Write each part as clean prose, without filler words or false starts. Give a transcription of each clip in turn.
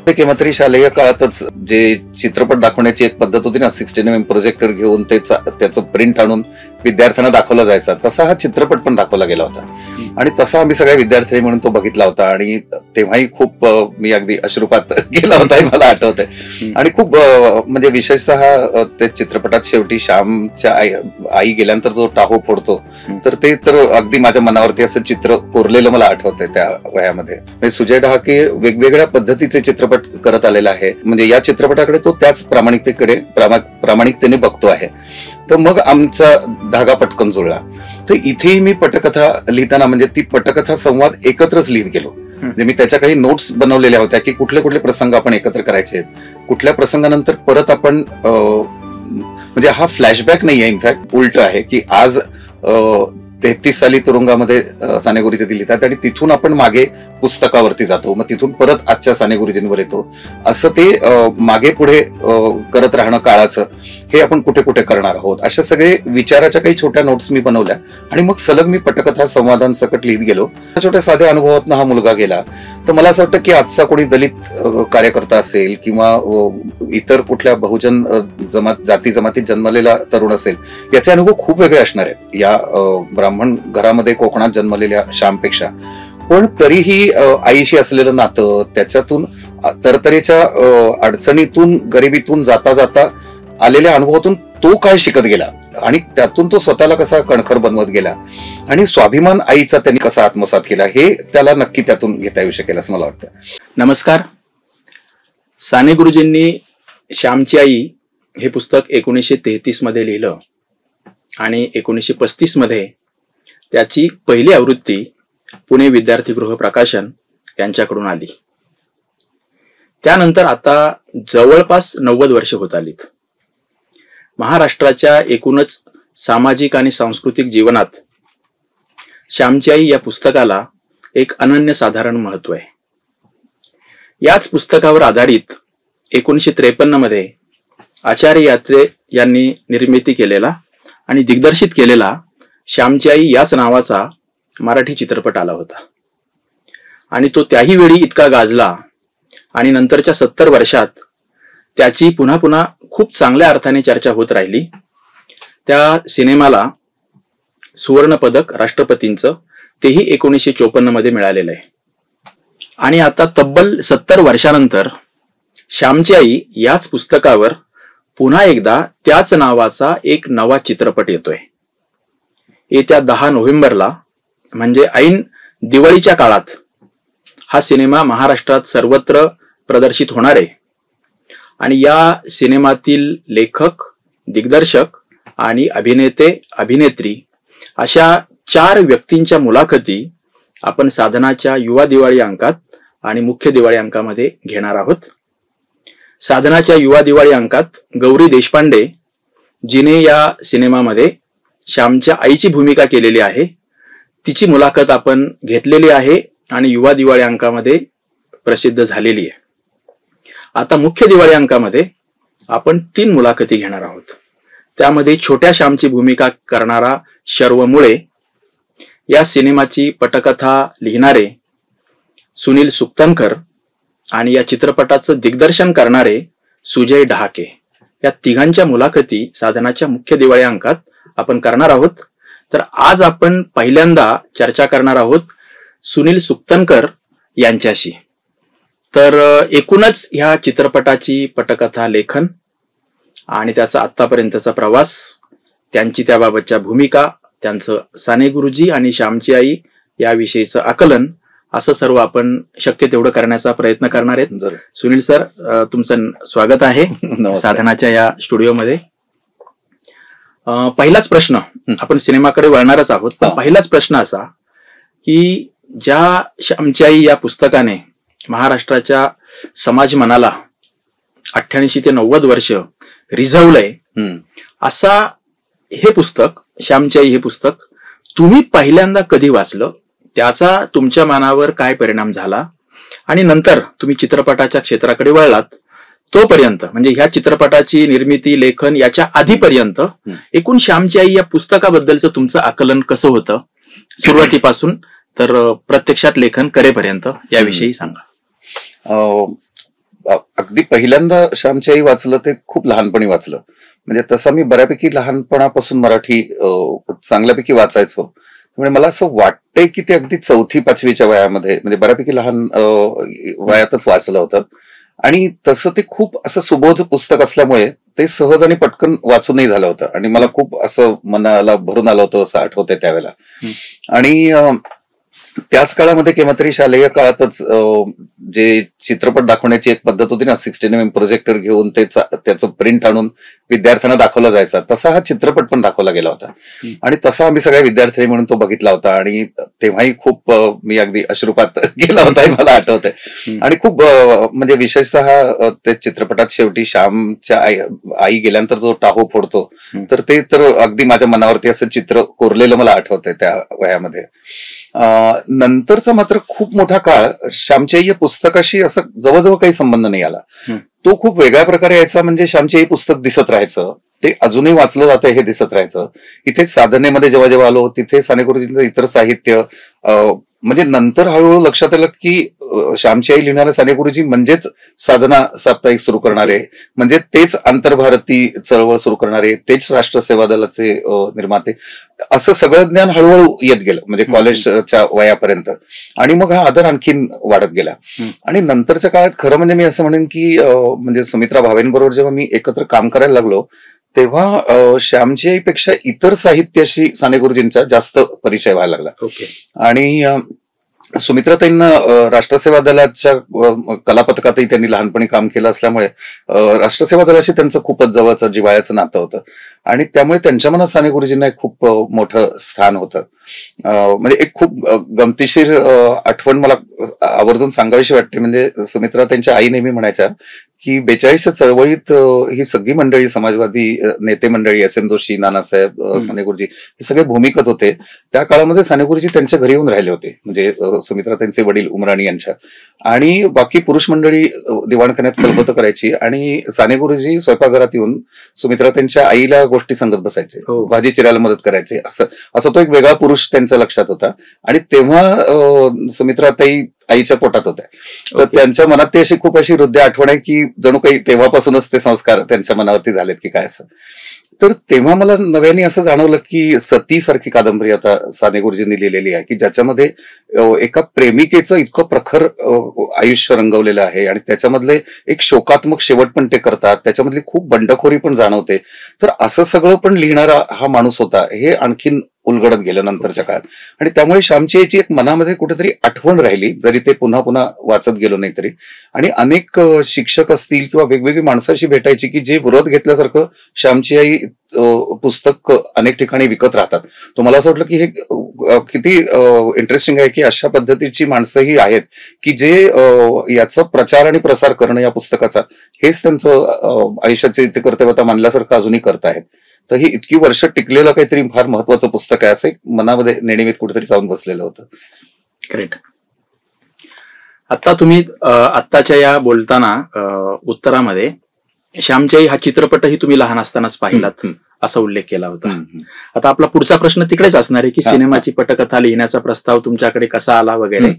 केव्हा तरी शालेय काळातच जे चित्रपट दाखवण्याची एक पद्धत होती ना, 16mm प्रोजेक्टर घेऊन त्याचं प्रिंट आणून विद्यार्थ्यांना दाखवला जायचा, तसा हा चित्रपट पण दाखवला गेला होता. आणि तसा आम्ही सगळ्या विद्यार्थी म्हणून तो बघितला होता. आणि तेव्हाही खूप मी अगदी अश्रुपात गेला होता हे मला आठवतंय. आणि खूप म्हणजे विशेषतः ते चित्रपटात शेवटी श्यामच्या आई गेल्यानंतर जो टाहो फोडतो, तर ते तर अगदी माझ्या मनावरती असं चित्र कोरलेलं मला आठवतंय त्या वयामध्ये. सुजय ढहाके वेगवेगळ्या पद्धतीचे चित्रपट करत आलेला आहे. म्हणजे या चित्रपटाकडे तो त्याच प्रामाणिकतेने बघतो आहे. तर मग आमचा धागा पटकन जुळला. तर इथेही मी पटकथा लिहिताना म्हणजे ती पटकथा संवाद एकत्रच लिहित गेलो. म्हणजे मी त्याच्या काही नोट्स बनवलेल्या होत्या की कुठले कुठले प्रसंग आपण एकत्र करायचे आहेत, कुठल्या प्रसंगानंतर परत आपण म्हणजे हा फ्लॅशबॅक नाहीये, इनफॅक्ट उलट आहे की आज 33 साली तुरुंगामध्ये साने गुरुजी लिहितात आणि तिथून आपण मागे पुस्तकावरती जातो, मग तिथून परत आजच्या साने गुरुजींवर येतो. असं ते मागे पुढे करत राहणं काळाचं, हे आपण कुठे कुठे करणार आहोत. अशा सगळे विचाराच्या काही छोट्या नोट्स मी बनवल्या आणि मग सलग मी पटकथा संवादांसकट लिहित गेलो. छोट्या साध्या अनुभवातून हा मुलगा गेला. तर मला असं वाटतं की आजचा कोणी दलित कार्यकर्ता असेल किंवा इतर कुठल्या बहुजन जाती जमातीत जन्मलेला तरुण असेल, याचे अनुभव खूप वेगळे असणार आहेत या ब्राह्मण घरामध्ये कोकणात जन्मलेल्या श्यामपेक्षा. पण तरीही आईशी असलेलं नातं, त्याच्यातून तरतरेच्या अडचणीतून गरिबीतून जाता जाता आलेल्या अनुभवातून तो काय शिकत गेला आणि त्यातून तो स्वतःला कसा कणखर बनवत गेला आणि स्वाभिमान आईचा त्यांनी कसा आत्मसात केला, हे त्याला नक्की त्यातून घेता येऊ शकेल असं मला वाटतं. नमस्कार. साने गुरुजींनी श्यामची आई हे पुस्तक 1933 मध्ये लिहिलं आणि 1935 मध्ये त्याची पहिली आवृत्ती पुणे विद्यार्थीगृह प्रकाशन यांच्याकडून आली. त्यानंतर आता जवळपास 90 वर्ष होत आलीत. महाराष्ट्राच्या एकूणच सामाजिक आणि सांस्कृतिक जीवनात श्यामची आई या पुस्तकाला एक अनन्यसाधारण महत्व आहे. याच पुस्तकावर आधारित 1953 मध्ये आचार्य यात्रे यांनी निर्मिती केलेला आणि दिग्दर्शित केलेला श्यामची आई याच नावाचा मराठी चित्रपट आला होता. आणि तो त्याही वेळी इतका गाजला आणि नंतरच्या 70 वर्षात त्याची पुन्हा पुन्हा खूप चांगल्या अर्थाने चर्चा होत राहिली. त्या सिनेमाला सुवर्ण पदक राष्ट्रपतींचं, तेही 1954 मध्ये मिळालेलं आहे. आणि आता तब्बल 70 वर्षानंतर श्यामची आई याच पुस्तकावर पुन्हा एकदा त्याच नावाचा एक नवा चित्रपट येतोय. येत्या 10 नोव्हेंबरला म्हणजे ऐन दिवाळीच्या काळात हा सिनेमा महाराष्ट्रात सर्वत्र प्रदर्शित होणार आहे. आणि या सिनेमातील लेखक, दिग्दर्शक आणि अभिनेते अभिनेत्री अशा 4 व्यक्तींच्या मुलाखती आपण साधनाच्या युवा दिवाळी अंकात आणि मुख्य दिवाळी अंकामध्ये घेणार आहोत. साधनाच्या युवा दिवाळी अंकात गौरी देशपांडे, जिने या सिनेमामध्ये श्यामच्या आईची भूमिका केलेली आहे, तिची मुलाखत आपण घेतलेली आहे आणि युवा दिवाळी अंकामध्ये प्रसिद्ध झालेली आहे. आता मुख्य दिवाळी अंकामध्ये आपण 3 मुलाखती घेणार आहोत. त्यामध्ये छोट्या श्यामची भूमिका करणारा शर्व मुळे, या सिनेमाची पटकथा लिहिणारे सुनील सुक्तनकर आणि या चित्रपटाचं दिग्दर्शन करणारे सुजय ढहाके, या तिघांच्या मुलाखती साधनाच्या मुख्य दिवाळी अंकात आपण करणार आहोत. तर आज आपण पहिल्यांदा चर्चा करणार आहोत सुनील सुक्तनकर यांच्याशी. तर एकूणच ह्या चित्रपटाची पटकथा लेखन आणि त्याचा आतापर्यंतचा प्रवास, त्यांची त्याबाबतच्या भूमिका, त्यांचं साने गुरुजी आणि श्यामची आई याविषयीचं आकलन, असं सर्व आपण शक्य तेवढं करण्याचा प्रयत्न करणार आहेत. सुनील सर, तुमचं स्वागत आहे साधनाच्या या स्टुडिओमध्ये. पहिलाच प्रश्न, आपण सिनेमाकडे वळणारच आहोत, पण पहिलाच प्रश्न असा की ज्या श्यामची आई या पुस्तकाने महाराष्ट्राच्या समाज मनाला 88 ते 90 वर्ष रिझवलंय, असा हे पुस्तक, श्यामची आई हे पुस्तक तुम्ही पहिल्यांदा कधी वाचलं, त्याचा तुमच्या मनावर काय परिणाम झाला आणि नंतर तुम्ही चित्रपटाच्या क्षेत्राकडे वळलात, तोपर्यंत म्हणजे ह्या चित्रपटाची निर्मिती, लेखन याच्या आधीपर्यंत एकूण श्यामची आई या पुस्तकाबद्दलचं तुमचं आकलन कसं होतं, सुरुवातीपासून तर प्रत्यक्षात लेखन करेपर्यंत, याविषयी सांगा. अगदी पहिल्यांदा श्यामची आई वाचलं ते खूप लहानपणी वाचलं. म्हणजे तसं मी बऱ्यापैकी लहानपणापासून मराठी चांगल्यापैकी वाचायचो. त्यामुळे मला असं वाटतंय की ते अगदी 4वी-5वीच्या वयामध्ये म्हणजे बऱ्यापैकी लहान वयातच वाचलं होतं. आणि तसं ते खूप असं सुबोध पुस्तक असल्यामुळे ते सहज आणि पटकन वाचूनही झालं होतं आणि मला खूप असं मनाला भरून आलं होतं असं आठवतंय त्यावेळेला. आणि त्याच काळामध्ये केव्हा तरी शालेय काळातच जे चित्रपट दाखवण्याची एक पद्धत होती ना, 16mm प्रोजेक्टर घेऊन त्याचं प्रिंट आणून विद्यार्थ्यांना दाखवला जायचा, तसा हा चित्रपट पण दाखवला गेला होता. आणि तसा आम्ही सगळ्या विद्यार्थी म्हणून तो बघितला होता आणि तेव्हाही खूप मी अगदी अश्रुपात गेला होता हे मला आठवतंय. आणि खूप म्हणजे विशेषतः त्या चित्रपटात शेवटी श्यामच्या आई गेल्यानंतर जो टाहो फोडतो, तर ते तर अगदी माझ्या मनावरती असं चित्र कोरलेलं मला आठवतंय त्या वयामध्ये. नंतरचा मात्र खूप मोठा काळ श्यामची आई या पुस्तकाशी असं जवळजवळ काही संबंध नाही आला. तो खूप वेगळ्या प्रकारे यायचा. म्हणजे श्यामची आई पुस्तक दिसत राहायचं, ते अजूनही वाचलं जातं हे दिसत राहायचं. इथे साधनेमध्ये जेव्हा जेव्हा आलो तिथे साने गुरुजींचं इतर साहित्य म्हणजे नंतर हळूहळू लक्षात आलं की श्यामची आई लिहिणारे साने गुरुजी म्हणजेच साधना साप्ताहिक सुरू करणारे, म्हणजे तेच आंतरभारती चळवळ सुरू करणारे, तेच राष्ट्र सेवा दलाचे निर्माते. असं सगळं ज्ञान हळूहळू येत गेलं म्हणजे कॉलेजच्या वयापर्यंत. आणि मग हा आदर आणखीन वाढत गेला. आणि नंतरच्या काळात खरं म्हणजे मी असं म्हणेन की म्हणजे सुमित्रा भावेंबरोबर जेव्हा मी एकत्र काम करायला लागलो तेव्हा श्यामची आईपेक्षा इतर साहित्याशी साने गुरुजींचा जास्त परिचय व्हायला लागला. आणि सुमित्राताईंना राष्ट्रसेवा दलाच्या कलापथकातही त्यांनी लहानपणी काम केलं असल्यामुळे राष्ट्रसेवा दलाशी त्यांचं खूपच जवळचं जिव्हाळ्याचं नातं होतं. आणि त्यामुळे त्यांच्या मनात साने गुरुजींना एक खूप मोठं स्थान होतं. म्हणजे एक खूप गमतीशीर आठवण मला आवर्जून सांगावीशी वाटते. म्हणजे सुमित्रा त्यांच्या आई नेहमी म्हणायच्या की 42च्या चळवळीत ही सगळी मंडळी, समाजवादी नेते मंडळी, एस.एन. जोशी, नानासाहेब, साने गुरुजी हे सगळे भूमिगत होते. त्या काळामध्ये साने गुरुजी त्यांच्या घरी येऊन राहिले होते, म्हणजे सुमित्रा त्यांचे वडील उमराणी यांच्या. आणि बाकी पुरुष मंडळी दिवाणखान्यात कलबत करायची आणि साने गुरुजी स्वयंपाकघरात येऊन सुमित्रा त्यांच्या आईला गोष्टी सांगत बसायचे, भाजी चिरायला मदत करायचे. असं तो एक वेगळा पुरुष त्यांच्या लक्षात होता. आणि तेव्हा सुमित्राताई आईच्या पोटात होत्या, तर त्यांच्या मनात ती अशी खूप अशी हृदय आठवण आहे की जणू काही तेव्हापासूनच ते संस्कार त्यांच्या मनावरती झालेत की काय असं. तर तेव्हा मला नव्याने असं जाणवलं की सती सारखी कादंबरी आता साने गुरुजींनी लिहिलेली आहे की ज्याच्यामध्ये एका प्रेमिकेचं इतकं प्रखर आयुष्य रंगवलेलं आहे आणि त्याच्यामधले एक शोकात्मक शेवट पण ते करतात, त्याच्यामधली खूप बंडखोरी पण जाणवते. तर असं सगळं पण लिहिणारा हा माणूस होता हे आणखीन उलगडत गेलं नंतरच्या काळात. आणि त्यामुळे श्यामची आईची एक मनामध्ये कुठेतरी आठवण राहिली, जरी ते पुन्हा पुन्हा वाचत गेलो नाही तरी. आणि अनेक शिक्षक असतील किंवा वेगवेगळी माणसं अशी भेटायची की जे व्रत घेतल्यासारखं श्यामची आई पुस्तक अनेक ठिकाणी विकत राहतात. तर मला असं वाटलं की हे किती इंटरेस्टिंग आहे की अशा पद्धतीची माणसंही आहेत की जे याचा प्रचार आणि प्रसार करणं या पुस्तकाचा हेच त्यांचं आयुष्याचे ते कर्तव्यता मानल्यासारखं अजूनही करतायत. तर ही इतकी वर्ष टिकलेलं काहीतरी फार महत्वाचं पुस्तक आहे असं एक मनामध्ये नेहमीत कुठेतरी जाऊन बसलेलं होतं. ग्रेट. आता तुम्ही आत्ताच्या या बोलताना उत्तरामध्ये श्यामची आई हा चित्रपटही तुम्ही लहान असतानाच पाहिलात असा उल्लेख केला होता. आता आपला पुढचा प्रश्न तिकडेच असणार आहे की सिनेमाची पटकथा लिहिण्याचा प्रस्ताव तुमच्याकडे कसा आला वगैरे.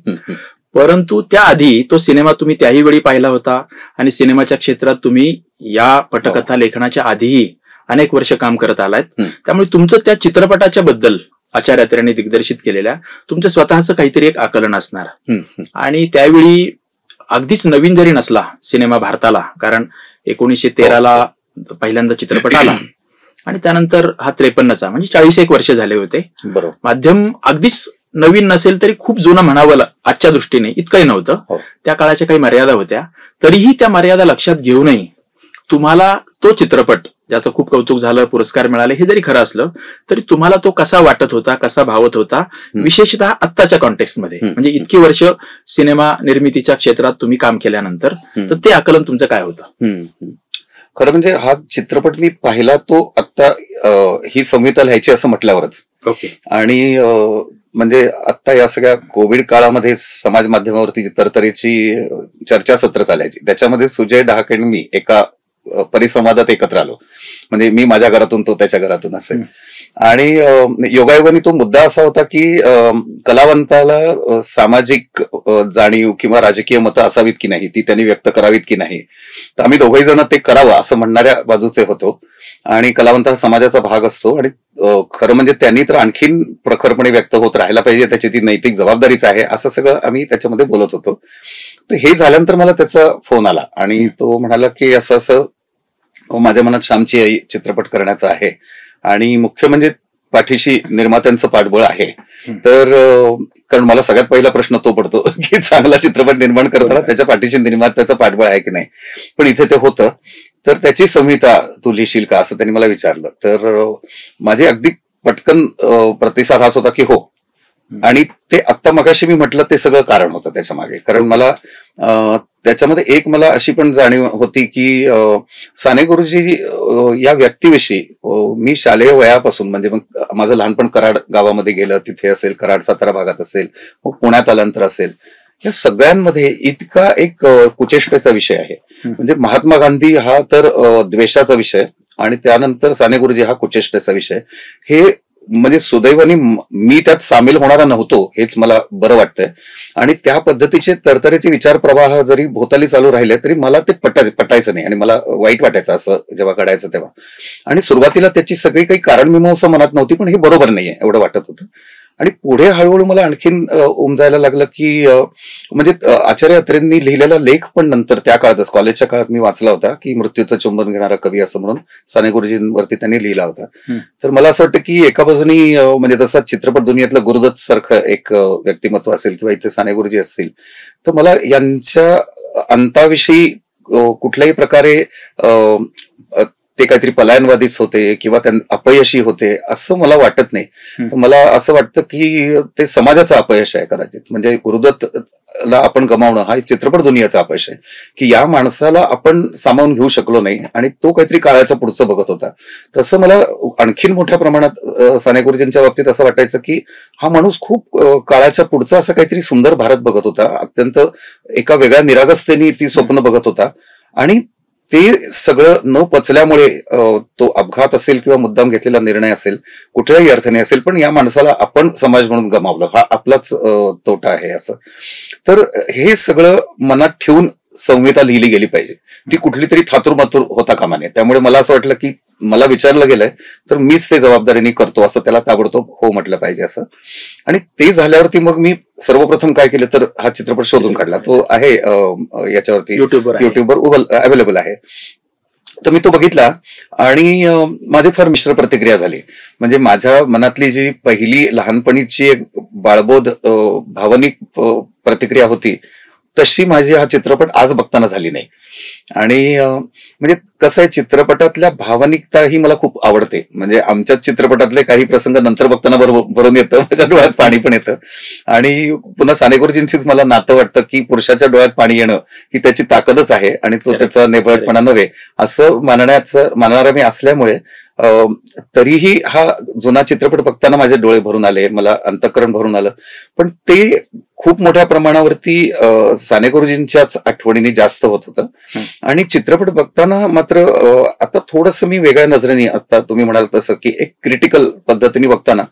परंतु त्याआधी तो सिनेमा तुम्ही त्याही वेळी पाहिला होता आणि सिनेमाच्या क्षेत्रात तुम्ही या पटकथा लेखनाच्या आधीही अनेक वर्ष काम करत आलायत. त्यामुळे तुमचं त्या चित्रपटाच्या बद्दल आचार्य अत्रेंनी दिग्दर्शित केलेल्या तुमचं स्वतःचं काहीतरी एक आकलन असणार. आणि त्यावेळी अगदीच नवीन जरी नसला सिनेमा भारताला, कारण 1913ला पहिल्यांदा चित्रपट आला आणि त्यानंतर हा 53चा, म्हणजे 41 वर्ष झाले होते. माध्यम अगदीच नवीन नसेल तरी खूप जुनं म्हणावं आजच्या दृष्टीने इतकंही नव्हतं. त्या काळाच्या काही मर्यादा होत्या. तरीही त्या मर्यादा लक्षात घेऊनही तुम्हाला तो चित्रपट, ज्याचं खूप कौतुक झालं, पुरस्कार मिळाले, हे जरी खरं असलं तरी तुम्हाला तो कसा वाटत होता, कसा भावत होता, विशेषतः आत्ताच्या कॉन्टेक्स्टमध्ये, म्हणजे इतकी वर्ष सिनेमा निर्मितीच्या क्षेत्रात तुम्ही काम केल्यानंतर, तर ते आकलन तुमचं काय होतं? खरं म्हणजे हा चित्रपट मी पाहिला तो आता ही संहिता लिहायची असं म्हटल्यावरच. आणि म्हणजे आता या सगळ्या कोविड काळामध्ये समाज माध्यमावरती तरतरीची चर्चासत्र चालायची, त्याच्यामध्ये सुजय डहाके आणि मी एका परिसंवादात एकत्र आलो. म्हणजे मी माझ्या घरातून, तो त्याच्या घरातून, असे. आणि योगायोगाने तो मुद्दा असा होता की कलावंताला सामाजिक जाणीव किंवा राजकीय मतं असावीत की नाही, ती त्यांनी व्यक्त करावीत की नाही. तर आम्ही दोघेही जण ते करावं असं म्हणणाऱ्या बाजूचे होतो. आणि कलावंत हा समाजाचा भाग असतो आणि खरं म्हणजे त्यांनी तर आणखीन प्रखरपणे व्यक्त होत राहायला पाहिजे, त्याची ती नैतिक जबाबदारीच आहे, असं सगळं आम्ही त्याच्यामध्ये बोलत होतो. तर हे झाल्यानंतर मला त्याचा फोन आला आणि तो म्हणाला की असं असं माझ्या मनात श्यामची आई चित्रपट करायचा आहे आणि मुख्य म्हणजे पाठीशी निर्मात्यांचं पाठबळ आहे. तर कारण मला सगळ्यात पहिला प्रश्न तो पडतो की चांगला चित्रपट निर्माण करताना त्याच्या पाठीशी निर्मात्याचं पाठबळ आहे की नाही. पण इथे ते होतं. तर त्याची संहिता तू लिहिशील का असं त्यांनी मला विचारलं. तर माझे अगदी पटकन प्रतिसाद हाच होता की हो. आणि ते आत्ता मगाशी मी म्हटलं ते सगळं कारण होतं त्याच्या मागे. कारण मला त्याच्यामध्ये एक मला अशी पण जाणीव होती की साने गुरुजी या व्यक्तीविषयी मी शालेय वयापासून म्हणजे मग माझं लहानपण कराड गावामध्ये गेलं, तिथे असेल, कराड सातारा भागात असेल, मग पुण्यात आल्यानंतर असेल, या सगळ्यांमध्ये इतका एक कुचेष्टेचा विषय आहे. म्हणजे महात्मा गांधी हा तर द्वेषाचा विषय आणि त्यानंतर साने गुरुजी हा कुचेष्टेचा विषय. हे म्हणजे सुदैवाने मी त्यात सामील होणारा नव्हतो हेच मला बरं वाटतंय. आणि त्या पद्धतीचे तरतरेचे विचार प्रवाह जरी भोवताली चालू राहिले तरी मला ते पटायचं नाही आणि मला वाईट वाटायचं असं जेव्हा घडायचं तेव्हा. आणि सुरुवातीला त्याची सगळी काही कारण मीमांसा मनात नव्हती, पण हे बरोबर नाहीये एवढं वाटत होतं. आणि पुढे हळूहळू मला आणखीन उमजायला लागलं की म्हणजे आचार्य अत्रेंनी लिहिलेला लेख पण नंतर त्या काळातच कॉलेजच्या काळात मी वाचला होता की मृत्यूचं चुंबन घेणारा कवी असं म्हणून साने गुरुजींवरती त्यांनी लिहिला होता. तर मला असं वाटतं की एका बाजूनी म्हणजे तसा चित्रपट दुनियेतलं गुरुदत्त सारखं एक व्यक्तिमत्व असेल किंवा इथे साने गुरुजी असतील, तर मला यांच्या अंताविषयी कुठल्याही प्रकारे ते काहीतरी पलायनवादीच होते किंवा अपयशी होते असं मला वाटत नाही. तर मला असं वाटतं की ते समाजाचं अपयश आहे कदाचित. म्हणजे गुरुदत्तला आपण गमावणं हा चित्रपट दुनियाचा अपयश आहे की या माणसाला आपण सामावून घेऊ शकलो नाही आणि तो काहीतरी काळाच्या पुढचं बघत होता. तसं मला आणखीन मोठ्या प्रमाणात साने गुरुजींच्या बाबतीत असं वाटायचं की हा माणूस खूप काळाच्या पुढचा असं काहीतरी सुंदर भारत बघत होता. अत्यंत एका वेगळ्या निरागसतेने ती स्वप्न बघत होता आणि ते सगळं न पचल्यामुळे तो अपघात असेल किंवा मुद्दाम घेतलेला निर्णय असेल, कुठल्याही अर्थाने असेल, पण या माणसाला आपण समाज म्हणून गमावलं हा आपलाच तोटा आहे असं. तर हे सगळं मनात ठेवून संहिता लिहिली गेली पाहिजे. ती कुठली तरी थातुरमातुर होता कामा नये. त्यामुळे मला असं वाटलं की मला विचारलं गेलंय तर मीच ते जबाबदारीने करतो असं त्याला ताबडतोब हो म्हटलं पाहिजे असं. आणि ते झाल्यावरती मग मी सर्वप्रथम काय केलं तर हा चित्रपट शोधून काढला. तो आहे याच्यावरती युट्यूबवर अवेलेबल आहे. तर मी तो बघितला आणि माझी फार मिश्र प्रतिक्रिया झाली. म्हणजे माझ्या मनातली जी पहिली लहानपणीची एक बाळबोध भावनिक प्रतिक्रिया होती तशी माझी हा चित्रपट आज बघताना झाली नाही. आणि म्हणजे कसं आहे, चित्रपटातल्या भावनिकता ही मला खूप आवडते. म्हणजे आमच्या चित्रपटातले काही प्रसंग नंतर बघताना भरून येतं, माझ्या डोळ्यात पाणी पण येतं. आणि पुन्हा साने गुरुजींचीच मला नातं वाटतं की पुरुषाच्या डोळ्यात पाणी येणं ही त्याची ताकदच आहे आणि तो त्याचा नेबळटपणा नव्हे असं मानणारा मी असल्यामुळे तरीही हा जुना चित्रपट बघताना माझे डोळे भरून आले, मला अंतःकरण भरून आलं. पण ते खूप मोठ्या प्रमाणावरती साने गुरुजींच्याच आठवणीने जास्त होत होतं. आणि चित्रपट बघताना मात्र आता थोडंसं मी वेगळ्या नजरेने, आता तुम्ही म्हणाल तसं की एक क्रिटिकल पद्धतीने बघताना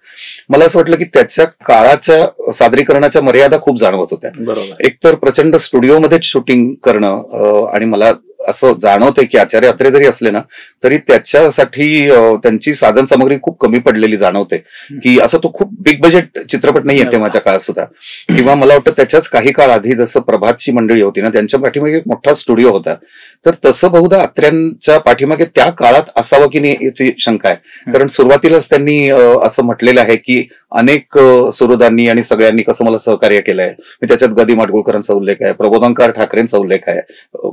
मला असं वाटलं की त्याच्या काळाच्या सादरीकरणाच्या मर्यादा खूप जाणवत होत्या. एकतर प्रचंड स्टुडिओमध्येच शूटिंग करणं आणि मला असं जाणवतंय की आचार्य अत्रे जरी असले ना तरी त्याच्यासाठी त्यांची साधन सामग्री खूप कमी पडलेली जाणवते. की असं तो खूप बिग बजेट चित्रपट नाही येते माझ्या काळात सुद्धा. किंवा मला वाटतं त्याच्याच काही काळ आधी जसं प्रभातची मंडळी होती ना त्यांच्या पाठीमागे एक मोठा स्टुडिओ होता. तर तसं बहुधा अत्र्यांच्या पाठीमागे त्या काळात असावं की नाही याची शंका आहे. कारण सुरुवातीलाच त्यांनी असं म्हटलेलं आहे की अनेक सुहृदांनी आणि सगळ्यांनी कसं मला सहकार्य केलंय. त्याच्यात गदी माडगुळकरांचा उल्लेख आहे, प्रबोधनकार ठाकरेंचा उल्लेख आहे.